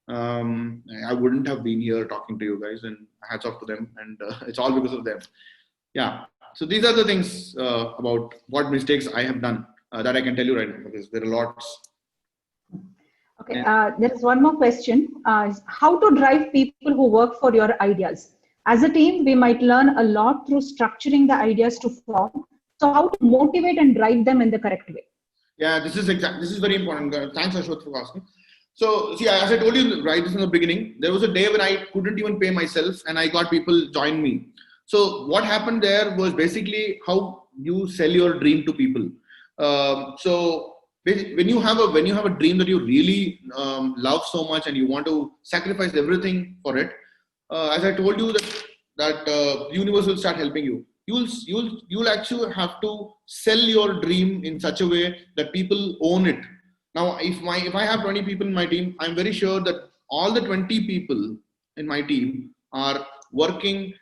I wouldn't have been here talking to you guys. And hats off to them. And it's all because of them. Yeah. So these are the things about what mistakes I have done that I can tell you right now, because there are lots. Okay, there is one more question. How to drive people who work for your ideas? As a team, we might learn a lot through structuring the ideas to form. So how to motivate and drive them in the correct way? Yeah, this is very important. Thanks, Ashwath, for asking. So, see, as I told you right from the beginning, there was a day when I couldn't even pay myself, and I got people join me. So what happened there was basically how you sell your dream to people. So when you have a dream that you really love so much and you want to sacrifice everything for it, as I told you that the universe will start helping you. You'll actually have to sell your dream in such a way that people own it. Now, if I have 20 people in my team, I'm very sure that all the 20 people in my team are working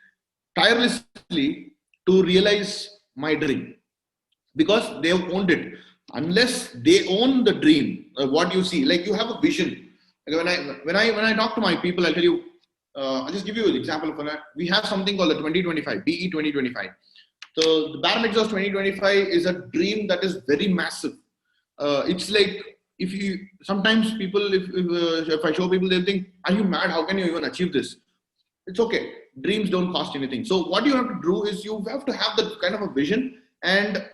tirelessly to realize my dream, because they have owned it. Unless they own the dream, what you see, like you have a vision. When I talk to my people, I'll tell you. I'll just give you an example of that. We have something called the 2025 BE 2025. So the Barren Exhaust 2025 is a dream that is very massive. It's like sometimes people, if I show people, they think, "Are you mad? How can you even achieve this?" It's okay. Dreams don't cost anything. So what you have to do is you have to have that kind of a vision, and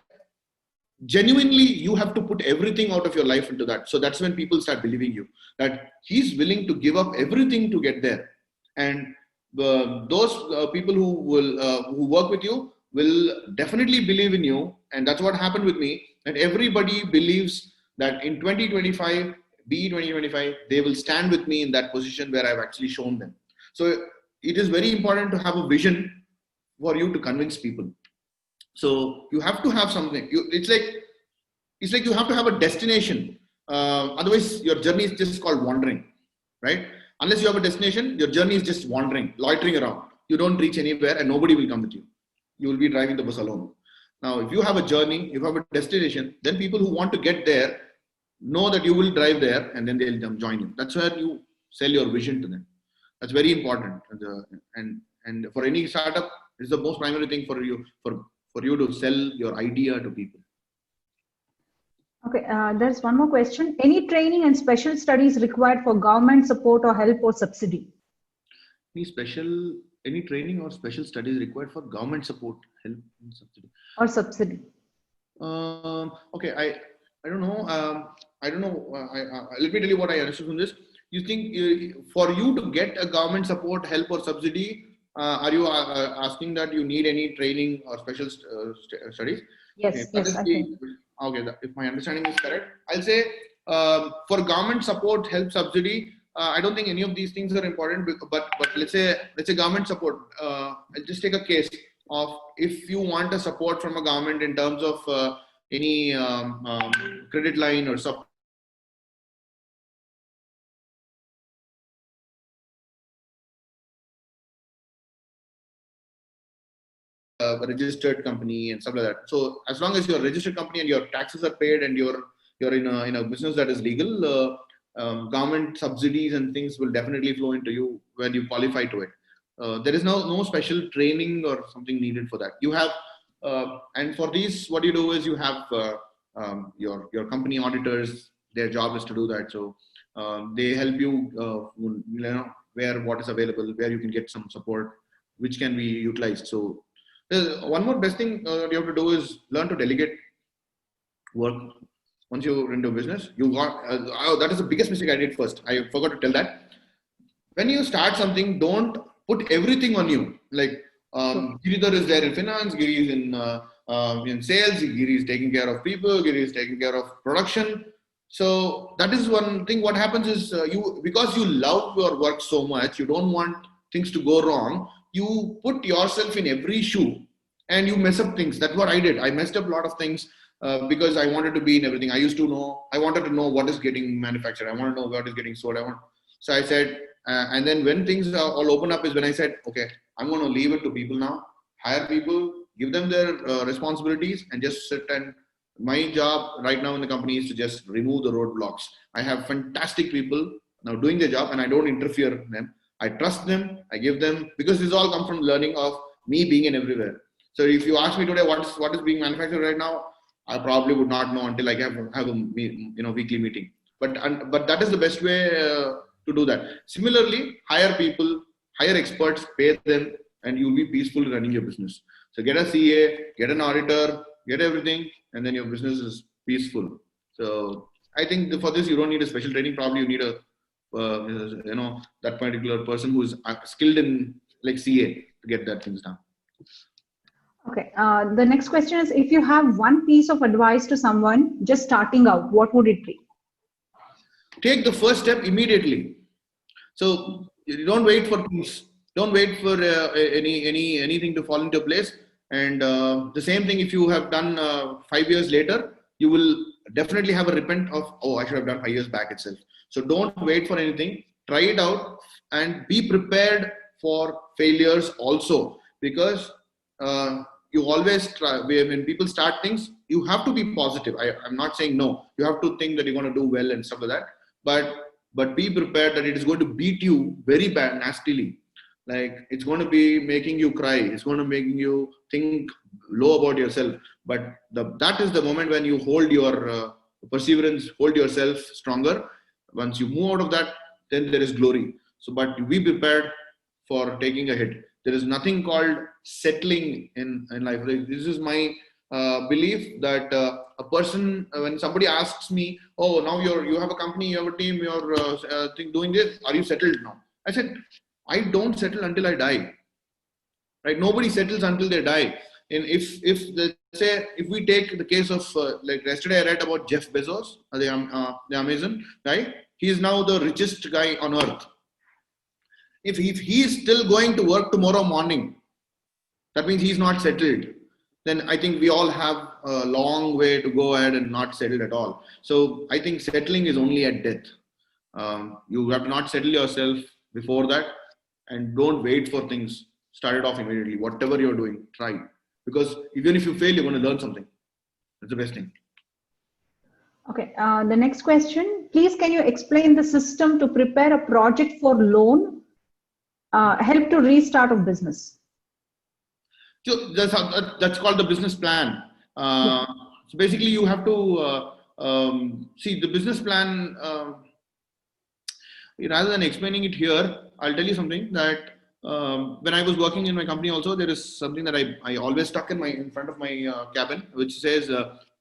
genuinely you have to put everything out of your life into that. So that's when people start believing you, that he's willing to give up everything to get there. And those people who work with you will definitely believe in you. And that's what happened with me, that everybody believes that in 2025 BE 2025 they will stand with me in that position where I've actually shown them. So it is very important to have a vision for you to convince people. So you have to have something. It's like you have to have a destination. Otherwise, your journey is just called wandering, right? Unless you have a destination, your journey is just wandering, loitering around. You don't reach anywhere, and nobody will come with you. You will be driving the bus alone. Now, if you have a journey, if you have a destination, then people who want to get there know that you will drive there, and then they'll join you. That's where you sell your vision to them. That's very important. And for any startup, it's the most primary thing for you to sell your idea to people. Okay, there's one more question. Any training and special studies required for government support or help or subsidy? Any training or special studies required for government support, help, and subsidy? Or subsidy. Okay, I don't know. Let me tell you what I understood from this. You think for you to get a government support, help, or subsidy, are you asking that you need any training or special studies? Yes, Okay, yes, I think. Okay, if my understanding is correct, I'll say For government support, help, subsidy, I don't think any of these things are important. But let's say government support. I'll just take a case of if you want a support from a government in terms of any credit line or support. A registered company and stuff like that. So as long as you're a registered company and your taxes are paid and you're in a business that is legal, government subsidies and things will definitely flow into you when you qualify to it. There is no special training or something needed for that. You have, and for these, what you do is you have your company auditors. Their job is to do that. So they help you, where what is available, where you can get some support, which can be utilized. So one more best thing you have to do is learn to delegate work. Once you're into business, you got that is the biggest mistake I did first. I forgot to tell that. When you start something, don't put everything on you. Like Giridhar is there in finance, Giri is in sales, Giri is taking care of people, Giri is taking care of production. So that is one thing. What happens is because you love your work so much, you don't want things to go wrong. You put yourself in every shoe and you mess up things. That's what I did. I messed up a lot of things because I wanted to be in everything. I wanted to know what is getting manufactured. I want to know what is getting sold. So I said, and then when things all open up is when I said, okay, I'm going to leave it to people now. Hire people, give them their responsibilities and just sit. And my job right now in the company is to just remove the roadblocks. I have fantastic people now doing their job and I don't interfere with them. I trust them, I give them, because this all comes from learning of me being in everywhere. So if you ask me today what is being manufactured right now, I probably would not know until I have a weekly meeting. But that is the best way to do that. Similarly, hire people, hire experts, pay them, and you'll be peaceful running your business. So get a CA, get an auditor, get everything, and then your business is peaceful. So I think for this you don't need a special training. Probably you need that particular person who is skilled in like CA to get that things done. Okay. The next question is, if you have one piece of advice to someone just starting out, what would it be? Take the first step immediately. So you don't wait for things. Don't wait for anything to fall into place. And the same thing, if you have done 5 years later, you will definitely have a repent of, I should have done 5 years back itself. So don't wait for anything. Try it out and be prepared for failures also, because you always try. When people start things, you have to be positive. I'm not saying no. You have to think that you're going to do well and stuff like that. But be prepared that it is going to beat you very bad, nastily. Like it's going to be making you cry. It's going to make you think low about yourself. But that is the moment when you hold your perseverance, hold yourself stronger. Once you move out of that, then there is glory. So, but be prepared for taking a hit. There is nothing called settling in life. This is my belief that a person, when somebody asks me, oh, now you have a company, you have a team, you're doing this, are you settled now? I said, I don't settle until I die. Right? Nobody settles until they die. And if let's say, if we take the case of like yesterday, I read about Jeff Bezos, the Amazon guy. He is now the richest guy on earth. If he is still going to work tomorrow morning, that means he's not settled. Then I think we all have a long way to go ahead and not settled at all. So I think settling is only at death. You have to not settle yourself before that, and don't wait for things. Start it off immediately. Whatever you're doing, try. Because even if you fail, you're going to learn something. That's the best thing. Okay. The next question, please can you explain the system to prepare a project for loan, help to restart a business? So that's called the business plan. So basically you have to see the business plan. Rather than explaining it here, I'll tell you something that when I was working in my company also, there is something that I always stuck in front of my cabin, which says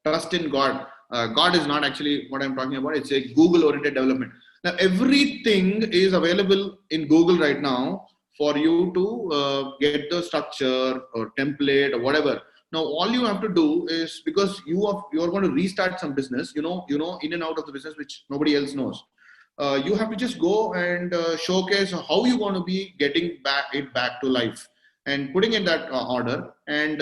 trust in God. God is not actually what I'm talking about. It's a Google-oriented development. Now, everything is available in Google right now for you to get the structure or template or whatever. Now, all you have to do is, because you are going to restart some business, in and out of the business, which nobody else knows. You have to just go and showcase how you want to be getting back to life and putting in that order, and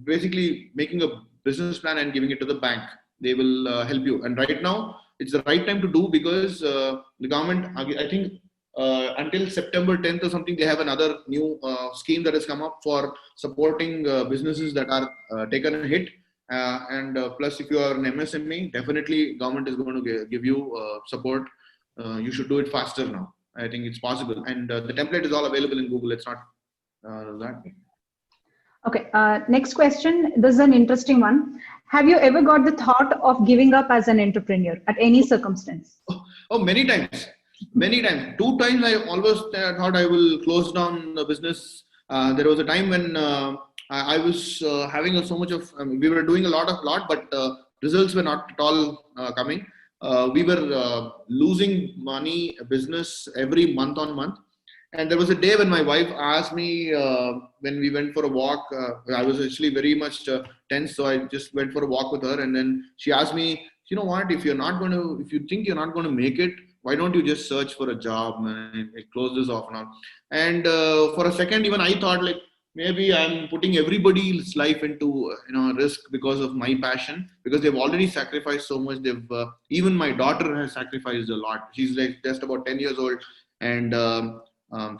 basically making a business plan and giving it to the bank. They will help you. And right now, it's the right time to do, because the government, I think, until September 10th or something, they have another new scheme that has come up for supporting businesses that are taken a hit. And plus, if you are an MSME, definitely government is going to give you support. You should do it faster now. I think it's possible. And the template is all available in Google. It's not that. Okay, next question. This is an interesting one. Have you ever got the thought of giving up as an entrepreneur at any circumstance? Oh, many times. Many times. 2 times I always thought I will close down the business. There was a time when I was having so much of, we were doing a lot, but results were not at all coming. We were losing money, business every month on month. And there was a day when my wife asked me, when we went for a walk, I was actually very much tense. So I just went for a walk with her. And then she asked me, you know what, if you think you're not going to make it, why don't you just search for a job and close this off now? And for a second, even I thought, like, maybe I'm putting everybody's life into risk because of my passion, because they've already sacrificed so much. Even my daughter has sacrificed a lot. She's like just about 10 years old, and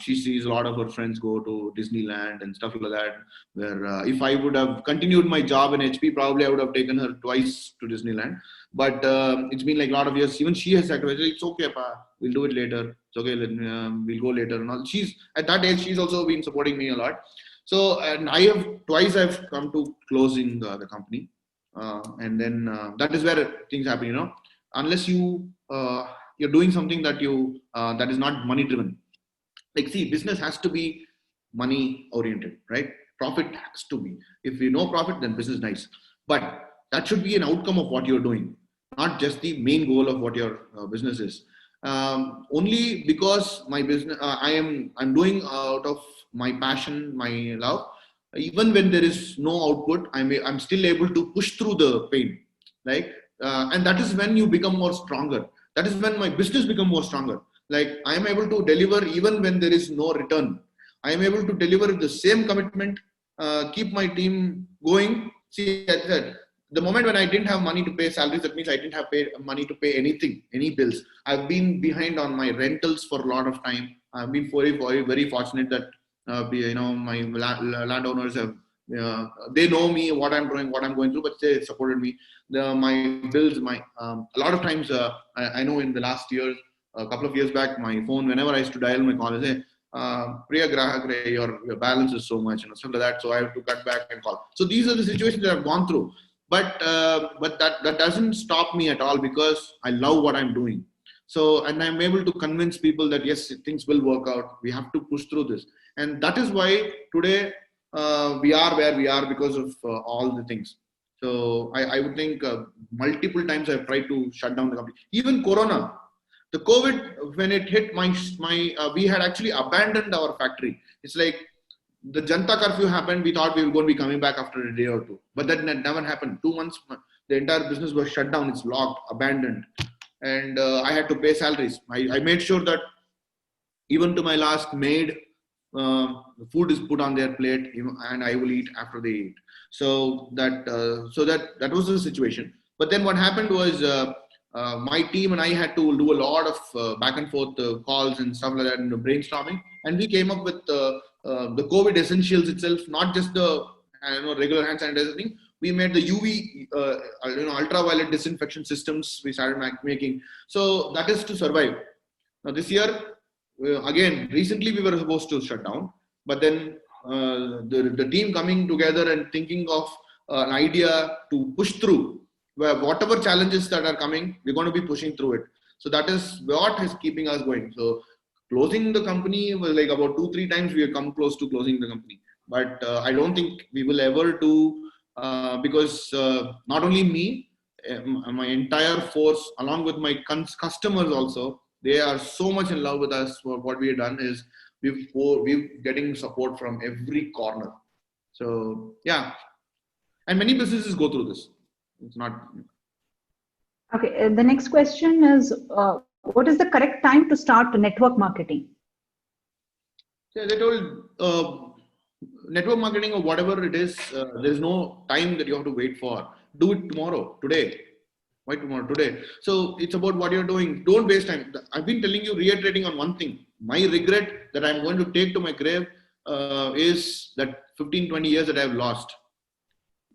she sees a lot of her friends go to Disneyland and stuff like that, where if I would have continued my job in HP, probably I would have taken her twice to Disneyland. But it's been like a lot of years. Even she has sacrificed. It's okay, pa, we'll do it later. It's okay, we'll go later. And all. She's at that age. She's also been supporting me a lot. So, and I've come to closing the company, and then that is where things happen. Unless you're doing something that is not money driven. Like, see, business has to be money oriented, right? Profit has to be. If you know profit, then business dies. But that should be an outcome of what you're doing, not just the main goal of what your business is. Only because my business, I'm doing out of my passion, my love. Even when there is no output, I'm still able to push through the pain, right? And that is when you become more stronger. That is when my business become more stronger. Like, I am able to deliver even when there is no return. I am able to deliver the same commitment, keep my team going. See, I said, the moment when I didn't have money to pay salaries, that means I didn't have money to pay anything, any bills. I've been behind on my rentals for a lot of time. I've been very, very, very fortunate that my landowners have, they know me, what I'm doing, what I'm going through, but they supported me. My bills, a lot of times, I know in the last year, a couple of years back, my phone, whenever I used to dial my call, I say, Priya Grahak, your balance is so much, stuff like that. So I have to cut back and call. So these are the situations that I've gone through. But that doesn't stop me at all, because I love what I'm doing. So, and I'm able to convince people that yes, things will work out. We have to push through this. And that is why today we are where we are, because of all the things. So I would think multiple times I've tried to shut down the company. Even Corona, the COVID, when it hit we had actually abandoned our factory. It's like, the Janta curfew happened. We thought we were going to be coming back after a day or two, but that never happened. 2 months, the entire business was shut down. It's locked, abandoned, and I had to pay salaries. I made sure that even to my last maid, the food is put on their plate, and I will eat after they eat. So that was the situation. But then what happened was, my team and I had to do a lot of back and forth calls and stuff like that, and brainstorming, and we came up with the COVID essentials itself, not just the regular hand sanitizer thing. We made the UV, ultraviolet disinfection systems. We started making. So that is to survive. Now this year, again, recently we were supposed to shut down, but then the team coming together and thinking of an idea to push through, where whatever challenges that are coming, we're going to be pushing through it. So that is what is keeping us going. So closing the company was like about 2-3 times we have come close to closing the company, but I don't think we will ever do, because not only me, my entire force, along with my customers also, they are so much in love with us. For what we have done is we're getting support from every corner. So yeah, And many businesses go through this. It's not. Okay, the next question is, what is the correct time to start network marketing? So they told network marketing or whatever it is, there's no time that you have to wait for. Do it tomorrow, today. Why tomorrow? Today. So it's about what you're doing. Don't waste time. I've been telling you, reiterating on one thing. My regret that I'm going to take to my grave is that 15, 20 years that I've lost.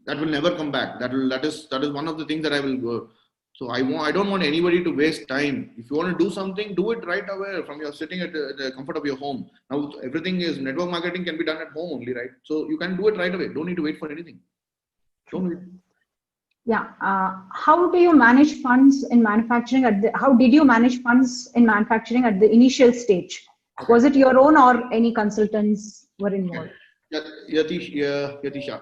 That will never come back. That is one of the things that I will go. So I don't want anybody to waste time. If you want to do something, do it right away from your sitting at the comfort of your home. Now everything is network marketing can be done at home only, right? So you can do it right away. Don't need to wait for anything. Don't wait. Yeah. How do you manage funds in manufacturing how did you manage funds in manufacturing at the initial stage? Okay. Was it your own or any consultants were involved? Yatisha.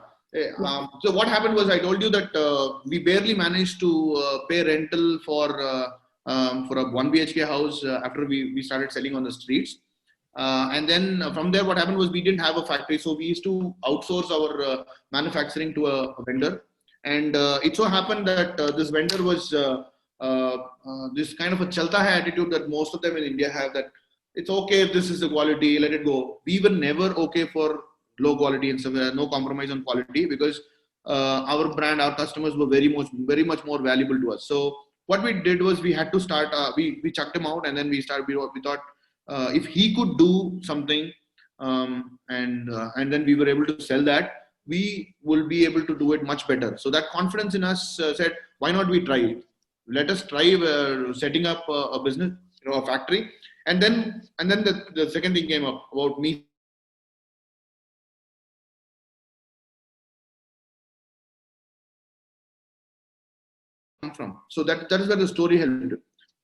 So what happened was, I told you that we barely managed to pay rental for a 1 BHK house after we started selling on the streets. And then from there, what happened was we didn't have a factory. So we used to outsource our manufacturing to a vendor. And it so happened that this vendor was this kind of a chalta hai attitude that most of them in India have, that it's okay if this is the quality, let it go. We were never okay for low quality and stuff, no compromise on quality, because our brand, our customers were very much more valuable to us. So what we did was we had to start, we chucked him out, and then we thought if he could do something and then we were able to sell that, we will be able to do it much better. So that confidence in us said, why not we try it? Let us try setting up a business, a factory. And then the second thing came up about me. From. So that is where the story helped.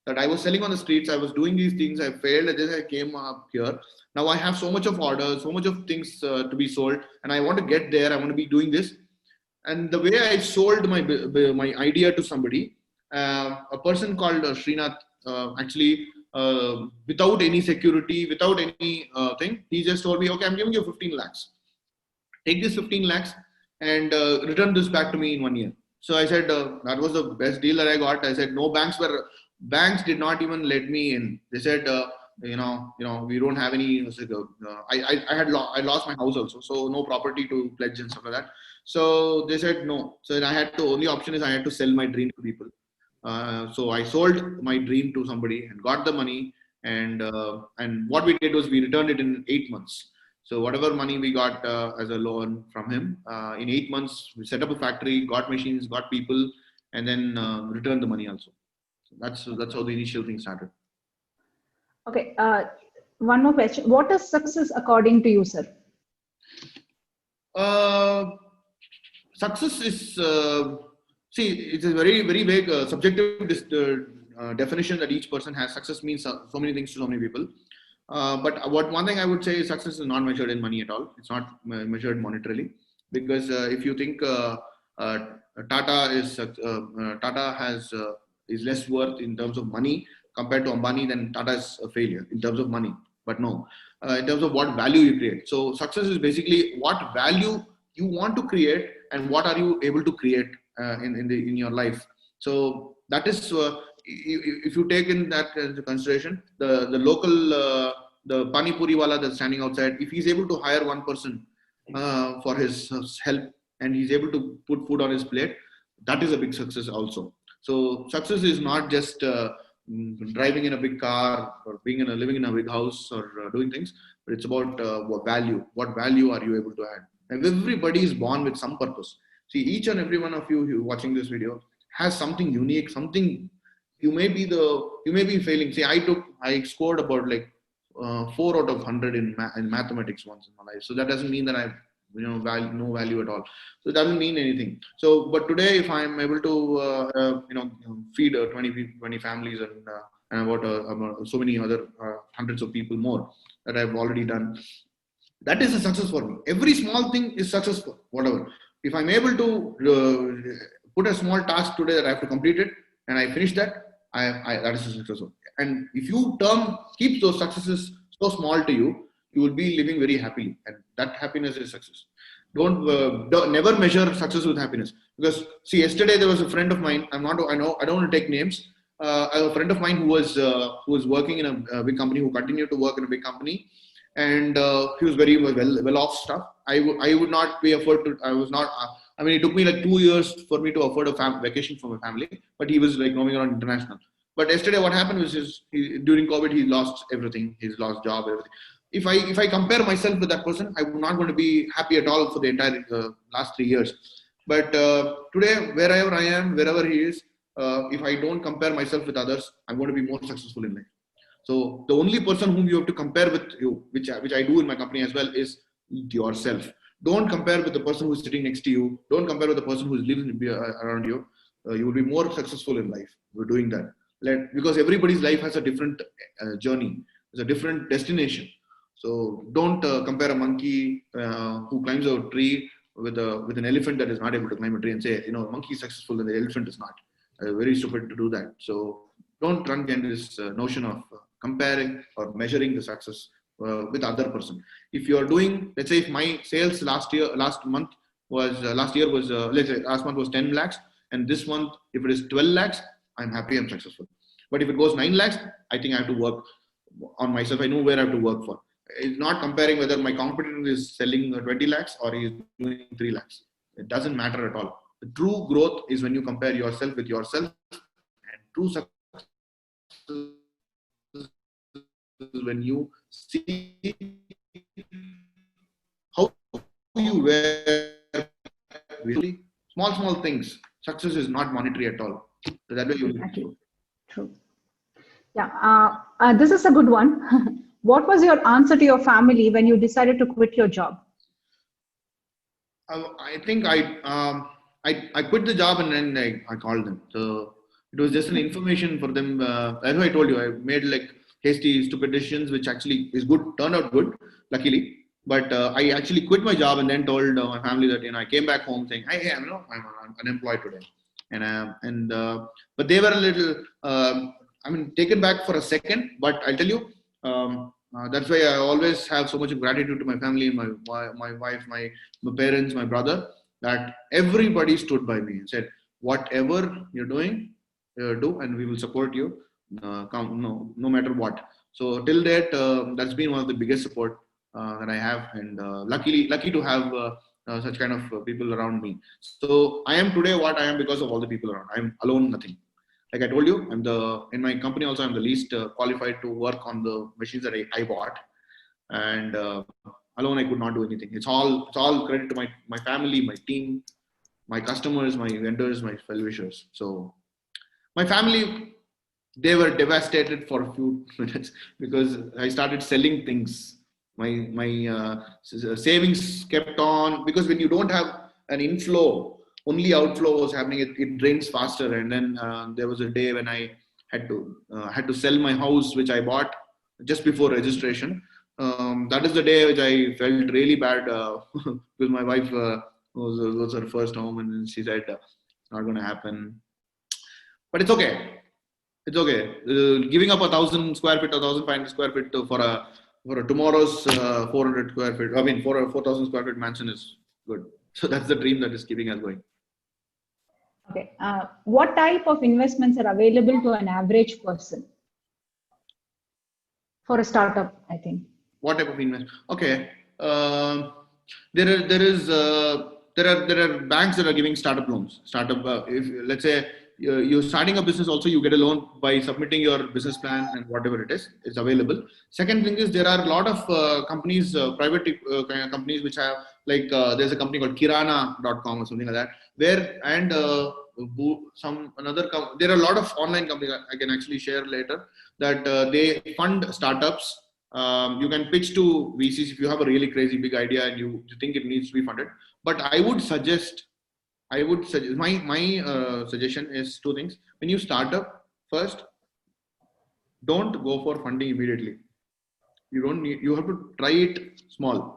That I was selling on the streets, I was doing these things, I failed, and then I came up here. Now I have so much of orders, so much of things to be sold, and I want to get there. I want to be doing this. And the way I sold my idea to somebody, a person called Srinath, actually without any security, without any thing, he just told me, okay, I'm giving you 15 lakhs. Take this 15 lakhs and return this back to me in 1 year. So I said, that was the best deal that I got. I said, no, banks did not even let me in. They said, we don't have any, I lost my house also. So no property to pledge and stuff like that. So they said no. So only option is I had to sell my dream to people. So I sold my dream to somebody and got the money. And what we did was we returned it in 8 months. So whatever money we got as a loan from him, in 8 months, we set up a factory, got machines, got people, and then returned the money also. So that's how the initial thing started. Okay. One more question. What is success according to you, sir? Success is, it's a very, very vague, subjective definition that each person has. Success means so many things to so many people. But one thing I would say is success is not measured in money at all. It's not measured monetarily, because if you think Tata is less worth in terms of money compared to Ambani, then Tata is a failure in terms of money. But no, in terms of what value you create. So success is basically what value you want to create and what are you able to create in your life. So that is if you take in that into consideration, the local the pani puri wala that's standing outside, if he's able to hire one person for his help and he's able to put food on his plate, that is a big success also. So success is not just driving in a big car or living in a big house or doing things, but it's about what value are you able to add. And everybody is born with some purpose. See, each and every one of you who watching this video has something unique, something. You may be failing. See, I scored about like 4 out of 100 in mathematics once in my life. So that doesn't mean that I no value at all. So it doesn't mean anything. So, but today, if I'm able to feed 20 families and about so many other hundreds of people more that I've already done, that is a success for me. Every small thing is successful. Whatever. If I'm able to put a small task today that I have to complete it and I finish that, that is a success. And if you keep those successes so small to you, you will be living very happily, and that happiness is success. don't never measure success with happiness. Because see, yesterday there was a friend of mine. I don't want to take names. A friend of mine who was working in a big company, who continued to work in a big company, and he was very well off stuff. I would not be afford to. I was not. I mean, it took me like 2 years for me to afford a vacation for my family. But he was like roaming around international. But yesterday, what happened was during COVID, he lost everything. He's lost job, everything. If I compare myself with that person, I'm not going to be happy at all for the entire last 3 years. But today, wherever I am, wherever he is, if I don't compare myself with others, I'm going to be more successful in life. So the only person whom you have to compare with you, which I do in my company as well, is yourself. Don't compare with the person who's sitting next to you. Don't compare with the person who's living around you. You will be more successful in life. We're doing that. Because everybody's life has a different journey. There's a different destination. So don't compare a monkey who climbs a tree with an elephant that is not able to climb a tree and say, a monkey is successful and the elephant is not. Very stupid to do that. So don't run against this notion of comparing or measuring the success with other person. If you are doing, let's say, if my sales last month was 10 lakhs, and this month, if it is 12 lakhs, I'm happy, I'm successful. But if it goes 9 lakhs, I think I have to work on myself. I know where I have to work for. It's not comparing whether my competitor is selling 20 lakhs or he is doing 3 lakhs. It doesn't matter at all. The true growth is when you compare yourself with yourself, and true success is when you see how you wear really small things. Success is not monetary at all. So that way you exactly. True. Yeah, this is a good one. What was your answer to your family when you decided to quit your job? I think I quit the job and then I called them. So it was just an information for them. As I told you, I made like hasty, stupid decisions, which actually turned out good, luckily. But I actually quit my job and then told my family that I came back home saying, "Hey, I'm unemployed today," but they were a little, taken back for a second. But I'll tell you. That's why I always have so much gratitude to my family, my wife, my parents, my brother, that everybody stood by me and said, whatever you're doing, do, and we will support you, no matter what. So till that, that's been one of the biggest support that I have, and lucky to have such kind of people around me. So I am today what I am because of all the people around. I'm alone, nothing. Like I told you, in my company also, I'm the least qualified to work on the machines that I bought, and alone I could not do anything. It's all credit to my family, my team, my customers, my vendors, my well-wishers. So my family, they were devastated for a few minutes because I started selling things. My savings kept on, because when you don't have an inflow, only outflow was happening. It drains faster. And then there was a day when I had to sell my house, which I bought just before registration. That is the day which I felt really bad because my wife was her first home, and then she said, "It's not going to happen." But it's okay. It's okay. Giving up 1,000 square feet or 1,500 square feet for a tomorrow's 400 square feet. For a 4,000 square feet mansion is good. So that's the dream that is keeping us going. Okay. What type of investments are available to an average person for a startup, I think? What type of investment? Okay. There are banks that are giving startup loans. If let's say you're starting a business, also you get a loan by submitting your business plan and whatever it is, it's available. Second thing is there are a lot of companies, private companies which have there's a company called Kirana.com or something like that, there are a lot of online companies I can actually share later that they fund startups. You can pitch to VCs if you have a really crazy big idea and you think it needs to be funded. But I would suggest my suggestion is two things. When you start up, first, don't go for funding immediately. You have to try it small.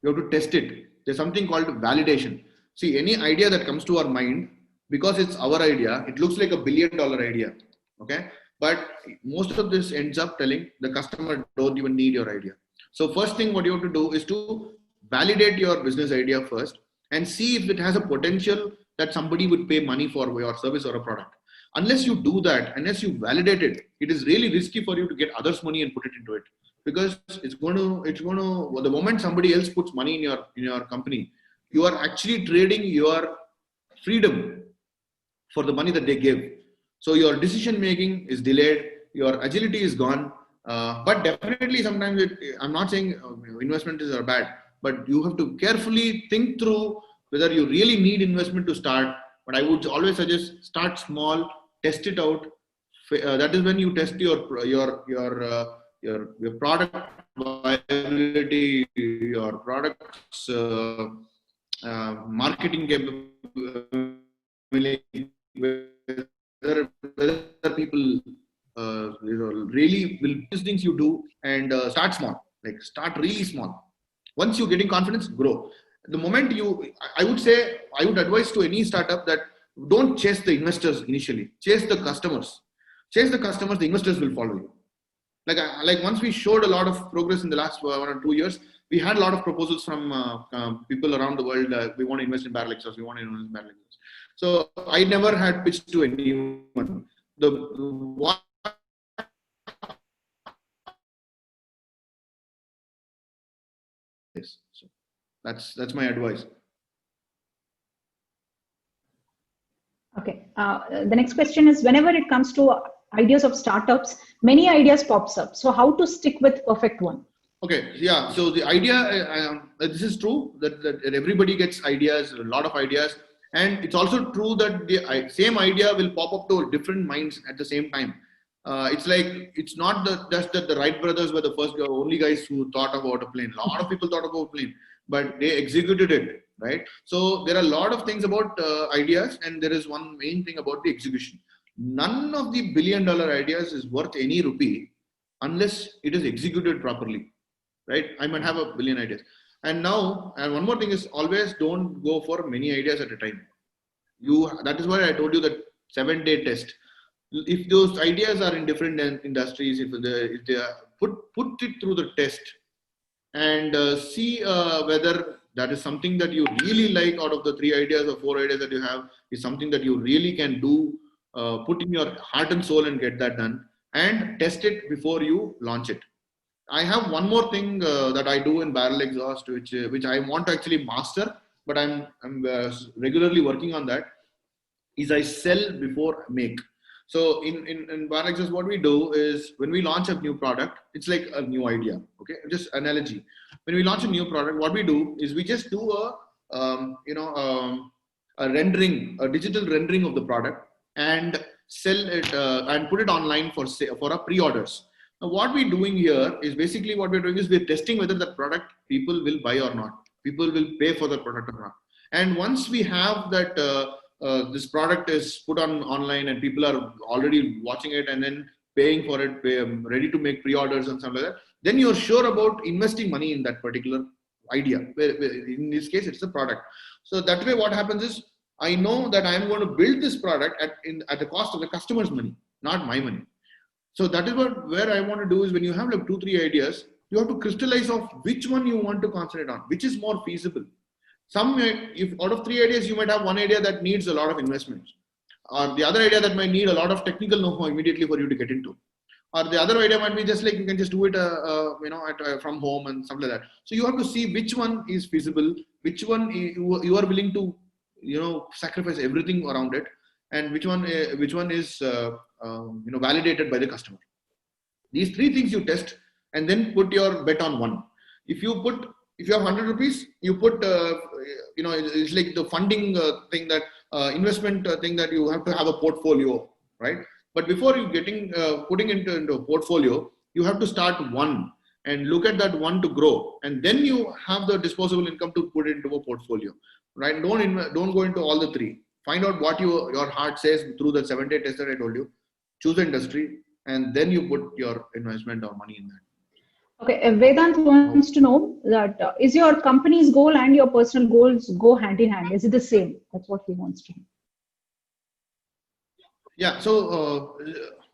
You have to test it. There's something called validation. See, any idea that comes to our mind, because it's our idea, it looks like $1 billion idea. Okay. But most of this ends up telling the customer don't even need your idea. So first thing what you have to do is to validate your business idea first and see if it has a potential that somebody would pay money for your service or a product. Unless you do that, unless you validate it, it is really risky for you to get others' money and put it into it, because it's going to the moment somebody else puts money in your company, you are actually trading your freedom for the money that they give. So your decision making is delayed, your agility is gone. But definitely sometimes I'm not saying investments are bad, but you have to carefully think through whether you really need investment to start. But I would always suggest start small, test it out. That is when you test your product viability, your product's marketing capability, whether people really will these things you do, and start small, like start really small. Once you're getting confidence, grow. The moment I would advise to any startup that don't chase the investors initially, chase the customers. Chase the customers, the investors will follow you. Like once we showed a lot of progress in the last 1 or 2 years, we had a lot of proposals from people around the world. We want to invest in Barrel Exhaust, we want to invest in Barrel Exhaust. So I never had pitched to anyone. So that's my advice. Okay. The next question is, whenever it comes to ideas of startups, many ideas pops up. So how to stick with perfect one? Okay. Yeah. So the idea, this is true that everybody gets ideas, a lot of ideas. And it's also true that the same idea will pop up to different minds at the same time. It's like, it's not just that the Wright brothers were the only guys who thought about a plane. A lot of people thought about a plane, but they executed it, right? So there are a lot of things about ideas, and there is one main thing about the execution. None of the billion-dollar ideas is worth any rupee unless it is executed properly, right? I might have a billion ideas. And one more thing is, always don't go for many ideas at a time. That is why I told you that 7-day test. If those ideas are in different industries, if they are, put it through the test and see whether that is something that you really like out of the 3 ideas or 4 ideas that you have, is something that you really can do, put in your heart and soul and get that done, and test it before you launch it. I have one more thing that I do in Barrel Exhaust, which I want to actually master, but I'm regularly working on that, is I sell before make. So in Barrel Exhaust, what we do is, when we launch a new product, it's like a new idea. Okay, just analogy. When we launch a new product, what we do is we just do a rendering, a digital rendering of the product, and sell it and put it online for a pre-orders. Now, what we're doing here is basically we're testing whether the product people will buy or not. People will pay for the product or not. And once we have that this product is put online and people are already watching it and then paying for it, ready to make pre-orders and something like that, then you're sure about investing money in that particular idea. In this case, it's the product. So that way, what happens is, I know that I'm going to build this product at the cost of the customer's money, not my money. So that is where I want to do is, when you have like 2-3 ideas, you have to crystallize off which one you want to concentrate on, which is more feasible. If out of 3 ideas, you might have one idea that needs a lot of investment, or the other idea that might need a lot of technical know-how immediately for you to get into, or the other idea might be just like you can just do it, from home and something like that. So you have to see which one is feasible, which one you are willing to, sacrifice everything around it, and which one is validated by the customer. These 3 things you test, and then put your bet on one. If you have 100 rupees, you put, it's like the funding thing, that investment thing, that you have to have a portfolio, right? But before you putting into a portfolio, you have to start one and look at that one to grow, and then you have the disposable income to put into a portfolio, right? Don't go into all the 3. Find out what your heart says through the 7-day test that I told you. Choose the industry, and then you put your investment or money in that. Okay, Vedant wants to know that is your company's goal and your personal goals go hand in hand? Is it the same? That's what he wants to know. Yeah. So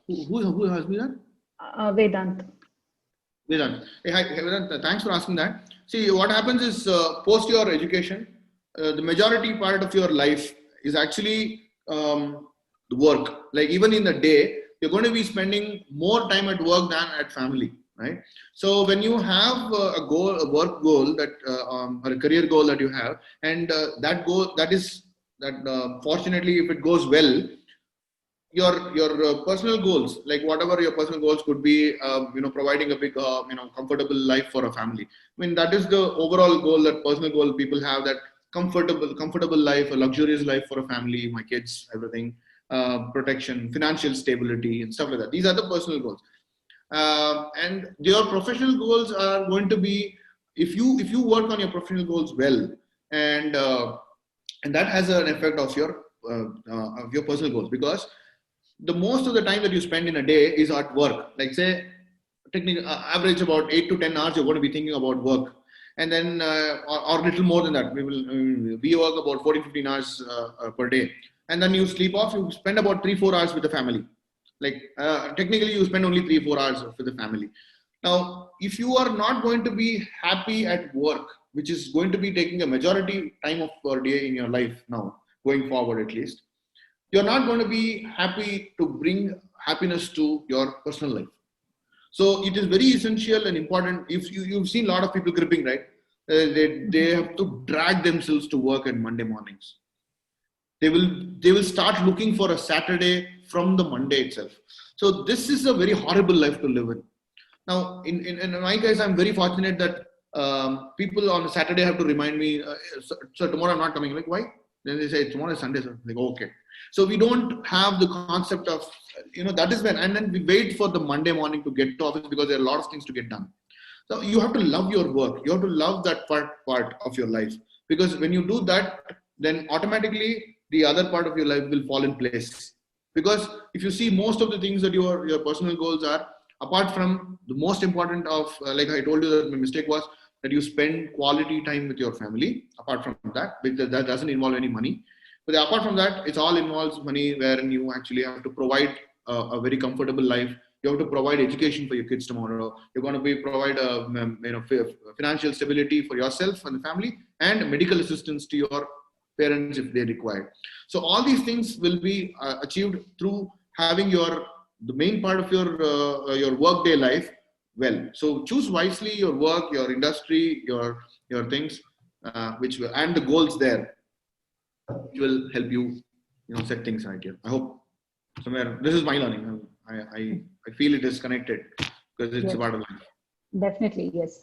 who has me that? Vedant. Vedant. Hey, hi, Vedant, thanks for asking that. See, what happens is post your education, the majority part of your life is actually the work. Like even in the day, you're going to be spending more time at work than at family, right? So when you have a goal, a work goal that or a career goal that you have, and that goal fortunately, if it goes well, your personal goals, like whatever your personal goals could be, providing a big comfortable life for a family. I mean, that is the overall goal, that personal goal people have, that comfortable life, a luxurious life for a family, my kids, everything, protection, financial stability and stuff like that. These are the personal goals. And your professional goals are going to be, if you work on your professional goals well, and and that has an effect of your personal goals, because the most of the time that you spend in a day is at work. Like say, technically, average about 8 to 10 hours you're going to be thinking about work, and then or little more than that. We work about 14-15 hours per day, and then you sleep off. You spend about 3-4 hours with the family. Like technically, you spend only 3-4 hours with the family. Now, if you are not going to be happy at work, which is going to be taking a majority time of your day in your life now, going forward at least, you're not going to be happy to bring happiness to your personal life. So it is very essential and important. If you've seen a lot of people gripping, right? They have to drag themselves to work on Monday mornings. They will start looking for a Saturday from the Monday itself. So this is a very horrible life to live in. Now, in my case, I'm very fortunate that people on a Saturday have to remind me, so tomorrow I'm not coming. Like, why? Then they say, tomorrow is Sunday. So like, okay. So we don't have the concept of, that is when, and then we wait for the Monday morning to get to office because there are a lot of things to get done. So you have to love your work. You have to love that part of your life, because when you do that, then automatically the other part of your life will fall in place. Because if you see, most of the things that your personal goals are, apart from the most important of, like I told you, that my mistake was that you spend quality time with your family. Apart from that, because that doesn't involve any money. But apart from that, it all involves money, wherein you actually have to provide a very comfortable life. You have to provide education for your kids tomorrow. You're going to provide financial stability for yourself and the family, and medical assistance to your parents if they require. So all these things will be achieved through having the main part of your work day life well. So choose wisely your work, your industry, your things, and the goals there, which will help you, set things right here. I hope somewhere this is my learning. I feel it is connected because it's a part of life. Definitely, yes.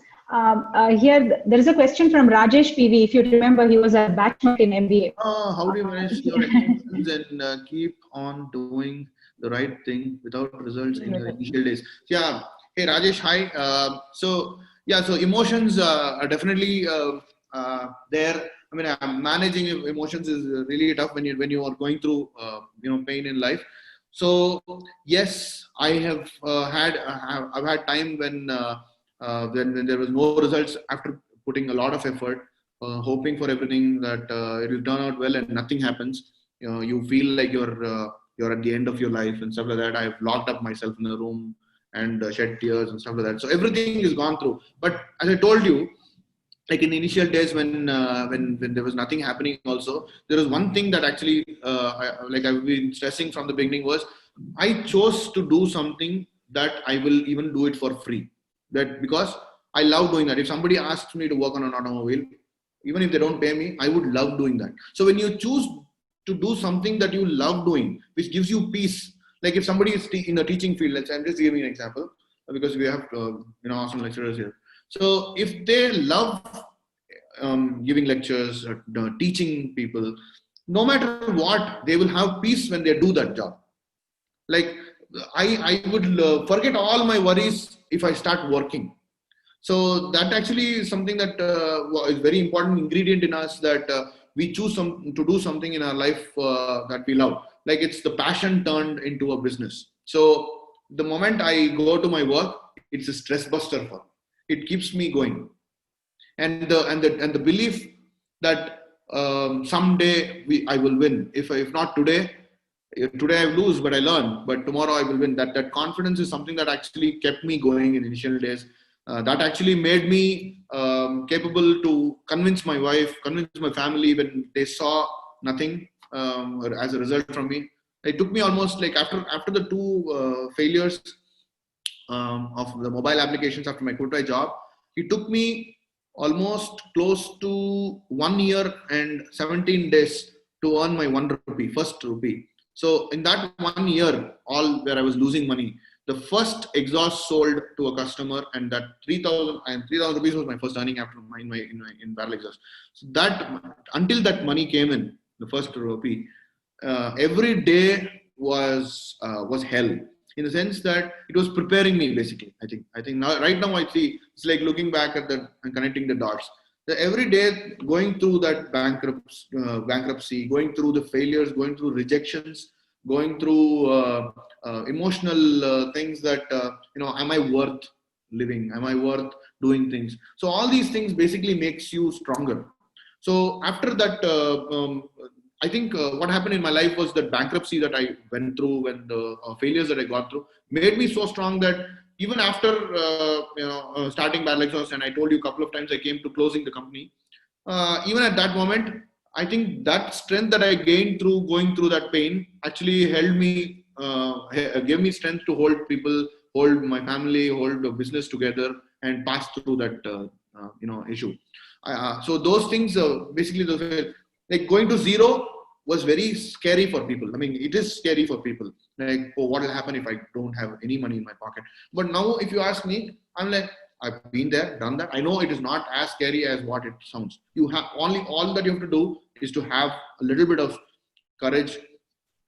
Here, there is a question from Rajesh PV. If you remember, he was a batchmate in MBA. How do you manage your emotions and keep on doing the right thing without results in the initial days? Yeah. Hey, Rajesh, hi. So emotions are definitely there. I mean, managing emotions is really tough when you are going through, pain in life. So yes, I have I've had time when there was no results after putting a lot of effort, hoping for everything that it will turn out well, and nothing happens. You feel like you're at the end of your life and stuff like that. I've locked up myself in a room and shed tears and stuff like that. So everything is gone through. But as I told you, like in the initial days when there was nothing happening, also there was one thing that actually I've been stressing from the beginning, was I chose to do something that I will even do it for free. That because I love doing that. If somebody asks me to work on an automobile, even if they don't pay me, I would love doing that. So when you choose to do something that you love doing, which gives you peace, like if somebody is in the teaching field, I'm just giving an example because we have awesome lecturers here. So if they love giving lectures, teaching people, no matter what, they will have peace when they do that job. Like I would forget all my worries if I start working. So that actually is something that is very important ingredient in us, that we choose to do something in our life that we love. Like it's the passion turned into a business. So the moment I go to my work, it's a stress buster for me. It keeps me going, and the belief that someday I will win. If not today I lose, but I learn. But tomorrow I will win. That confidence is something that actually kept me going in initial days. That actually made me capable to convince my wife, convince my family when they saw nothing as a result from me. It took me almost like after the two failures of the mobile applications after my full-time job, it took me almost close to 1 year and 17 days to earn my 1 rupee, first rupee. So in that 1 year, all where I was losing money, the first exhaust sold to a customer, and that 3,000 rupees was my first earning after in barrel exhaust. So that until that money came in, the first rupee, every day was hell, in the sense that it was preparing me basically. I think now, right now, I see it's like looking back at that and connecting the dots. Every day going through that bankruptcy, going through the failures, going through rejections, going through emotional things that am I worth living? Am I worth doing things? So all these things basically makes you stronger. So after that, I think what happened in my life was that bankruptcy that I went through, and the failures that I got through, made me so strong that even after starting Bad Lexos, and I told you a couple of times I came to closing the company, even at that moment, I think that strength that I gained through going through that pain actually held me, gave me strength to hold people, hold my family, hold the business together, and pass through that issue. So those things, basically, like going to zero was very scary for people. I mean, it is scary for people. Like, oh, what will happen if I don't have any money in my pocket? But now, if you ask me, I'm like, I've been there, done that. I know it is not as scary as what it sounds. You have all that you have to do is to have a little bit of courage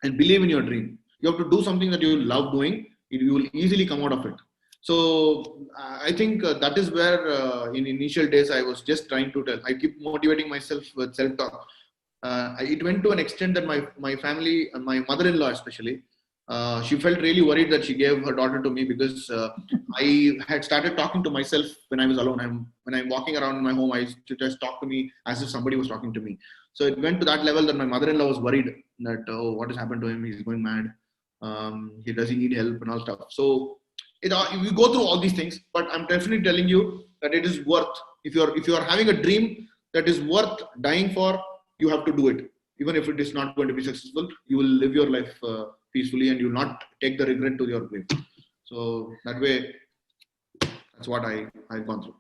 and believe in your dream. You have to do something that you love doing. You will easily come out of it. So I think that is where in initial days I was just trying to tell. I keep motivating myself with self-talk. It went to an extent that my family, my mother-in-law especially, she felt really worried that she gave her daughter to me, because I had started talking to myself when I was alone. When I'm walking around in my home, I used to just talk to me as if somebody was talking to me. So it went to that level that my mother-in-law was worried that, oh, what has happened to him? He's going mad. Does he need help and all stuff? So we go through all these things, but I'm definitely telling you that it is worth, if you're having a dream that is worth dying for, you have to do it. Even if it is not going to be successful, you will live your life peacefully, and you will not take the regret to your grave. So that way, that's what I've gone through.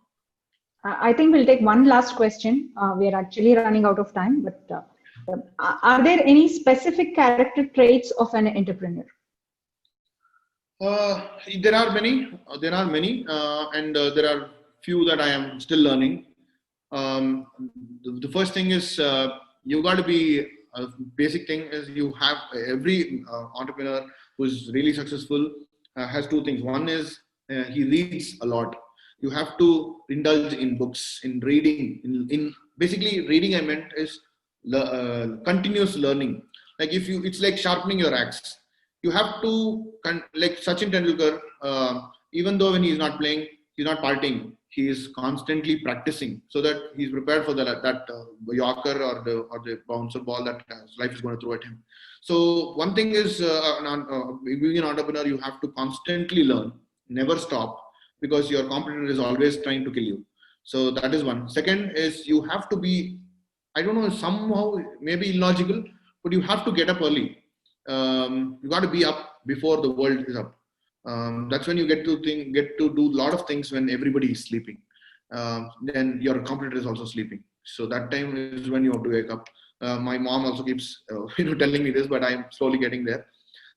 I think we'll take one last question. We are actually running out of time, but are there any specific character traits of an entrepreneur? There are many, and there are few that I am still learning. The first thing is, you got to be, a basic thing is, you have every entrepreneur who is really successful has two things. One is he reads a lot. You have to indulge in books, in reading. In basically, reading I meant is continuous learning. Like it's like sharpening your axe. You have to, like Sachin Tendulkar, even though when he's not playing, he's not partying, he is constantly practicing so that he's prepared for that Yorker or the bouncer ball that life is going to throw at him. So one thing is, being an entrepreneur, you have to constantly learn, never stop, because your competitor is always trying to kill you. So that is one. Second is, you have to be, I don't know, somehow maybe illogical, but you have to get up early. You got to be up before the world is up. That's when you get to do a lot of things when everybody is sleeping. Then your competitor is also sleeping. So that time is when you have to wake up. My mom also keeps telling me this, but I'm slowly getting there.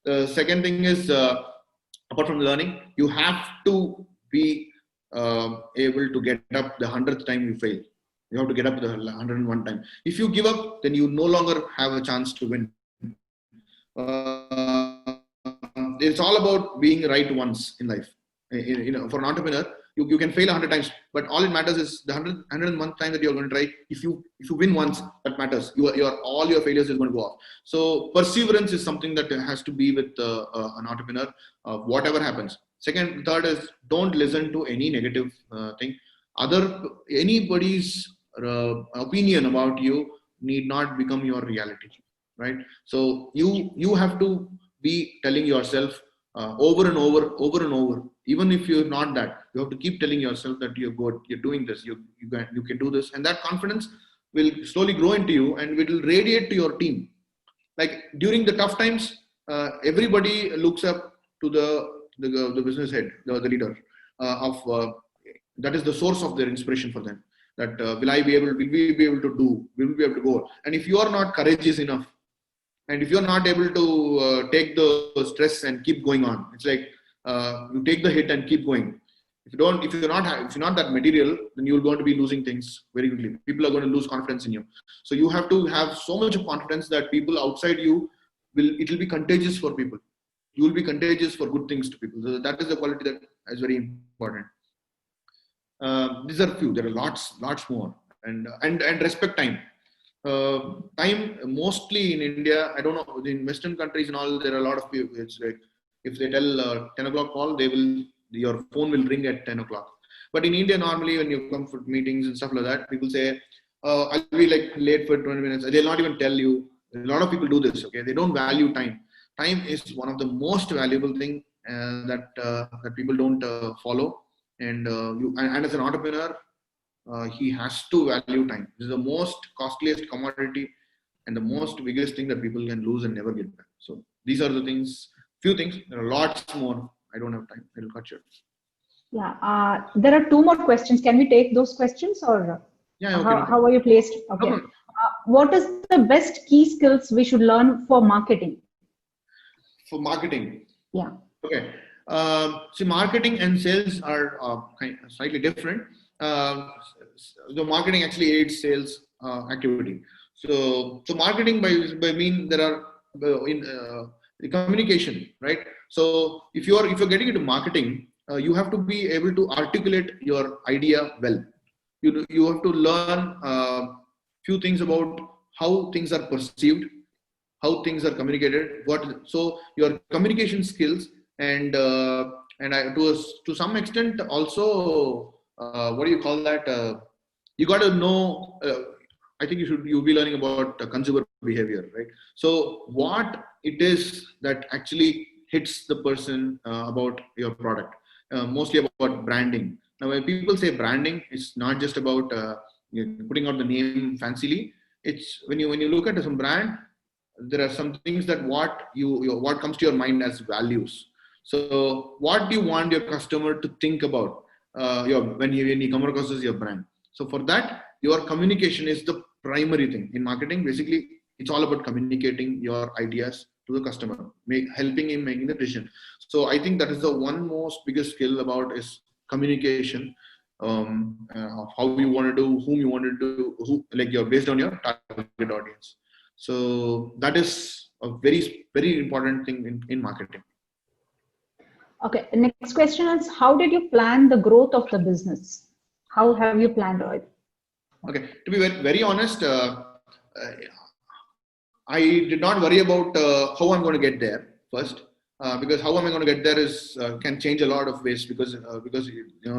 The second thing is, apart from learning, you have to be able to get up the 100th time you fail. You have to get up the 101 time. If you give up, then you no longer have a chance to win. It's all about being right once in life. For an entrepreneur, you can fail 100 times, but all it matters is the 101th time that you're going to try. If you win once, that matters. All your failures is going to go off. So perseverance is something that has to be with an entrepreneur, whatever happens. Second, third is, don't listen to any negative thing. Anybody's opinion about you need not become your reality, right? So you have to be telling yourself, over and over. Even if you're not that, you have to keep telling yourself that you're good, you're doing this, you can do this, and that confidence will slowly grow into you, and it will radiate to your team. Like during the tough times, everybody looks up to the business head, the leader that is the source of their inspiration for them. That will we be able to do? Will we be able to go? And if you are not courageous enough, and if you're not able to take the stress and keep going on, it's like you take the hit and keep going. If you're not that material, then you're going to be losing things very quickly. People are going to lose confidence in you. So you have to have so much of confidence that people outside you it will be contagious for people. You will be contagious for good things to people. So that is the quality that is very important. These are few. There are lots more. And respect time. Time mostly in India, I don't know, in Western countries and all, there are a lot of people. It's like if they tell 10 o'clock call, your phone will ring at 10 o'clock. But in India, normally when you come for meetings and stuff like that, people say, I'll be like late for 20 minutes. They'll not even tell you. A lot of people do this. Okay, they don't value time. Time is one of the most valuable thing that people don't follow. And as an entrepreneur, he has to value time. This is the most costliest commodity and the most biggest thing that people can lose and never get back. So these are the things, few things. There are lots more. I don't have time. I'll cut you. Yeah, there are two more questions. Can we take those questions, or yeah, okay, how are you placed? Okay. No. What is the best key skills we should learn for marketing? For marketing? Yeah. Okay. See, marketing and sales are slightly different. The marketing actually aids sales activity. So marketing by mean there are the communication, right? So if you're getting into marketing, you have to be able to articulate your idea well. You have to learn few things about how things are perceived, how things are communicated. So your communication skills and to some extent also what do you call that? You got to know. I think you'll be learning about consumer behavior, right? So what it is that actually hits the person about your product, mostly about branding. Now, when people say branding, it's not just about putting out the name fancily. It's when you look at some brand, there are some things that what comes to your mind as values. So what do you want your customer to think about when you come across as your brand? So for that, your communication is the primary thing in marketing. Basically, it's all about communicating your ideas to the customer, helping him making the decision. So I think that is the one most biggest skill about is communication. Of how you want to do, whom you want to do, like you're based on your target audience. So that is a very, very important thing in marketing. Okay, the next question is, how did you plan the growth of the business? How have you planned it? Okay, to be very, very honest, I did not worry about how I'm going to get there first, because how am I going to get there is can change a lot of ways because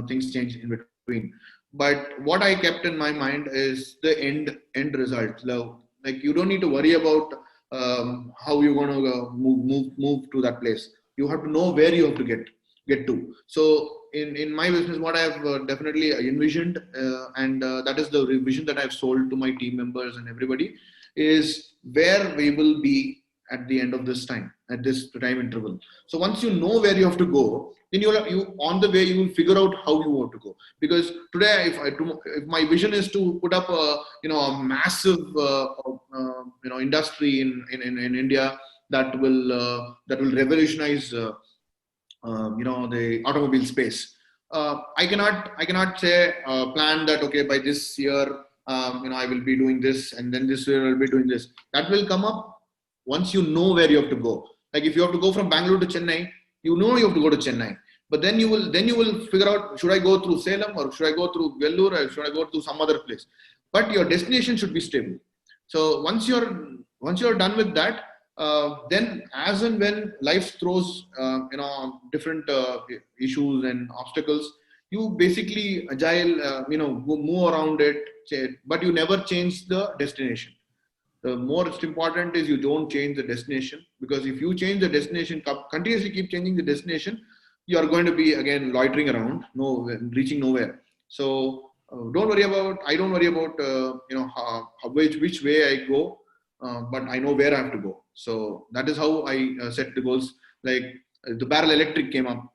things change in between. But what I kept in my mind is the end result. Like you don't need to worry about how you're going to move to that place. You have to know where you have to get to. So in my business, what I have definitely envisioned, and that is the vision that I've sold to my team members and everybody, is where we will be at the end of this time, at this time interval. So once you know where you have to go, then you on the way you will figure out how you want to go. Because today, if my vision is to put up a massive industry in India that will revolutionize the automobile space, I cannot say plan that okay, by this year I will be doing this, and then this year I will be doing this. That will come up once you know where you have to go. Like if you have to go from Bangalore to Chennai, you know you have to go to Chennai. But then you will figure out, should I go through Salem, or should I go through Vellore, or should I go to some other place? But your destination should be stable. So once you're done with that, then as and when life throws different issues and obstacles, you basically agile move around it, but you never change the destination. The most important is you don't change the destination, because if you change the destination, continuously keep changing the destination, you are going to be again loitering around, reaching nowhere. So don't worry about. I don't worry about which way I go, but I know where I have to go. So that is how I set the goals. Like the barrel electric came up.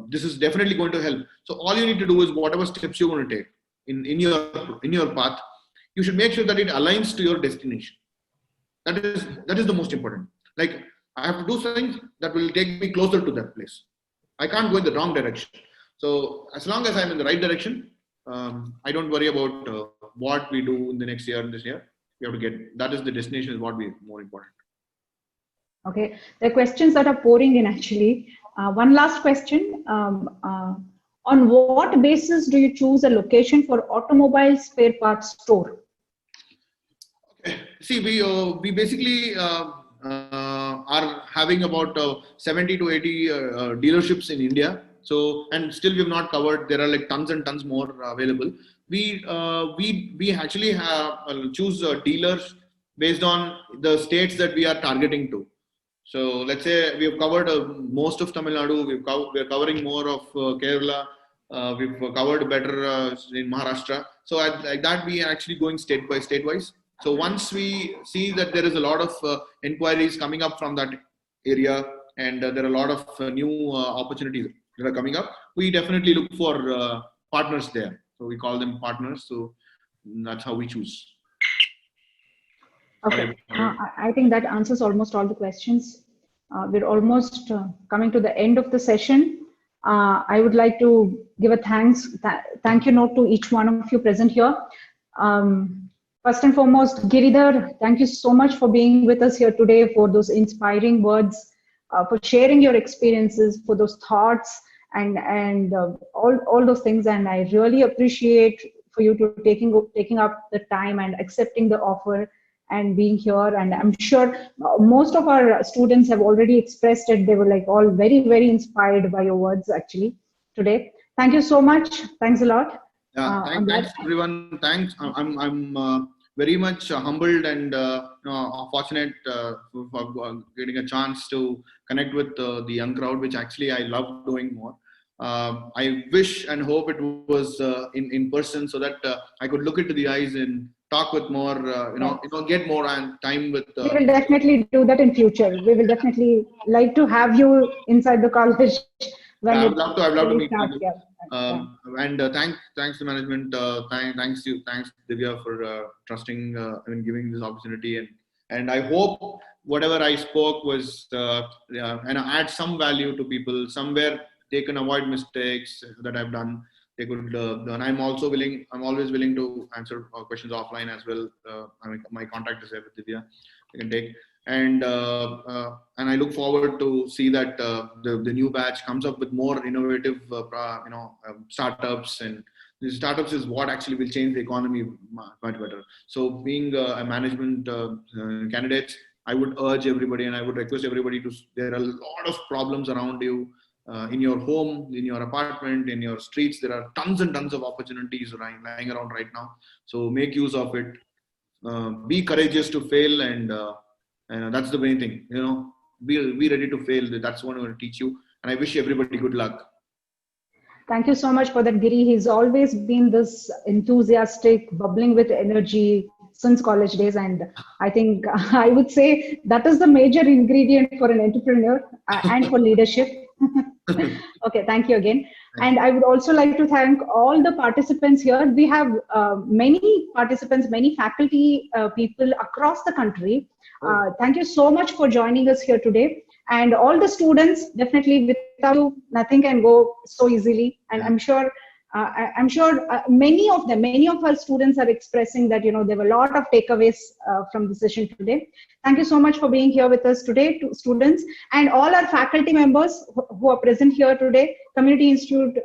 This is definitely going to help. So all you need to do is whatever steps you're going to take in your path, you should make sure that it aligns to your destination. That is the most important. Like I have to do things that will take me closer to that place. I can't go in the wrong direction. So as long as I'm in the right direction, I don't worry about what we do in the next year and this year. We have to get, that is the destination is what we more important. Okay, the questions that are pouring in actually. One last question. On what basis do you choose a location for automobile spare parts store? Okay. See, we basically are having about 70 to 80 dealerships in India. So, and still we have not covered. There are like tons and tons more available. We actually have choose dealers based on the states that we are targeting to. So let's say we have covered most of Tamil Nadu. We are covering more of Kerala. We've covered better in Maharashtra. So like that, we are actually going state by state wise. So once we see that there is a lot of inquiries coming up from that area, and there are a lot of new opportunities that are coming up, we definitely look for partners there. So we call them partners. So that's how we choose. Okay, I think that answers almost all the questions. We're almost coming to the end of the session. I would like to give a thank you note to each one of you present here. First and foremost, Giridhar, thank you so much for being with us here today, for those inspiring words, for sharing your experiences, for those thoughts, and all those things. And I really appreciate for you to taking up the time and accepting the offer and being here. And I'm sure most of our students have already expressed it. They were like all very, very inspired by your words actually today. Thank you so much. Thanks a lot. Yeah, thanks everyone. Thanks. I'm very much humbled and fortunate for getting a chance to connect with the young crowd, which actually I love doing more. I wish and hope it was in person, so that I could look into the eyes and talk with more, get more time with. We will definitely do that in future. We will definitely like to have you inside the college. I would love to meet you. And thanks to management. Thanks Divya for trusting and giving this opportunity. And I hope whatever I spoke was and add some value to people. Somewhere they can avoid mistakes that I've done. They could, and I'm always willing to answer questions offline as well. My contact is there with Divya. You can take. And I look forward to see that the new batch comes up with more innovative, startups, and these startups is what actually will change the economy much better. So, being a management candidate, I would urge everybody, and I would request everybody to. There are a lot of problems around you. In your home, in your apartment, in your streets, there are tons and tons of opportunities lying around right now. So make use of it. Be courageous to fail, and that's the main thing. Be ready to fail. That's what I'm going to teach you. And I wish everybody good luck. Thank you so much for that, Giri. He's always been this enthusiastic, bubbling with energy since college days. And I think I would say that is the major ingredient for an entrepreneur and for leadership. Okay, thank you again. And I would also like to thank all the participants here. We have many participants, many faculty people across the country. Thank you so much for joining us here today. And all the students, definitely without you, nothing can go so easily. And I'm sure many of our students are expressing that, there were a lot of takeaways from the session today. Thank you so much for being here with us today, to students, and all our faculty members who are present here today, Community Institute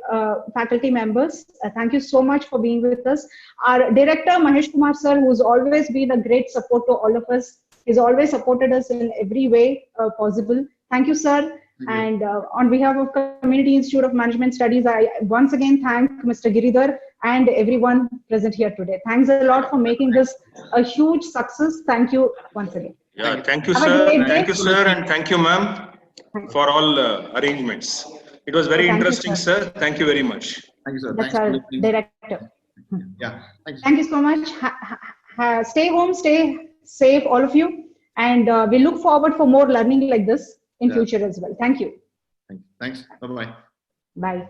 faculty members. Thank you so much for being with us. Our director, Mahesh Kumar sir, who's always been a great support to all of us. He's always supported us in every way possible. Thank you, sir. And on behalf of Community Institute of Management Studies, I once again thank Mr. Giridhar and everyone present here today. Thanks a lot for making this a huge success. Thank you once again. Yeah, thank you, sir. Thank you, sir, and thank you, ma'am, for all arrangements. It was very interesting, sir. Thank you very much. Thank you, sir. That's Thanks our director. Yeah. Thank you so much. Stay home, stay safe, all of you. And we look forward for more learning like this in future as well. Thank you. Thanks. Bye-bye. Bye.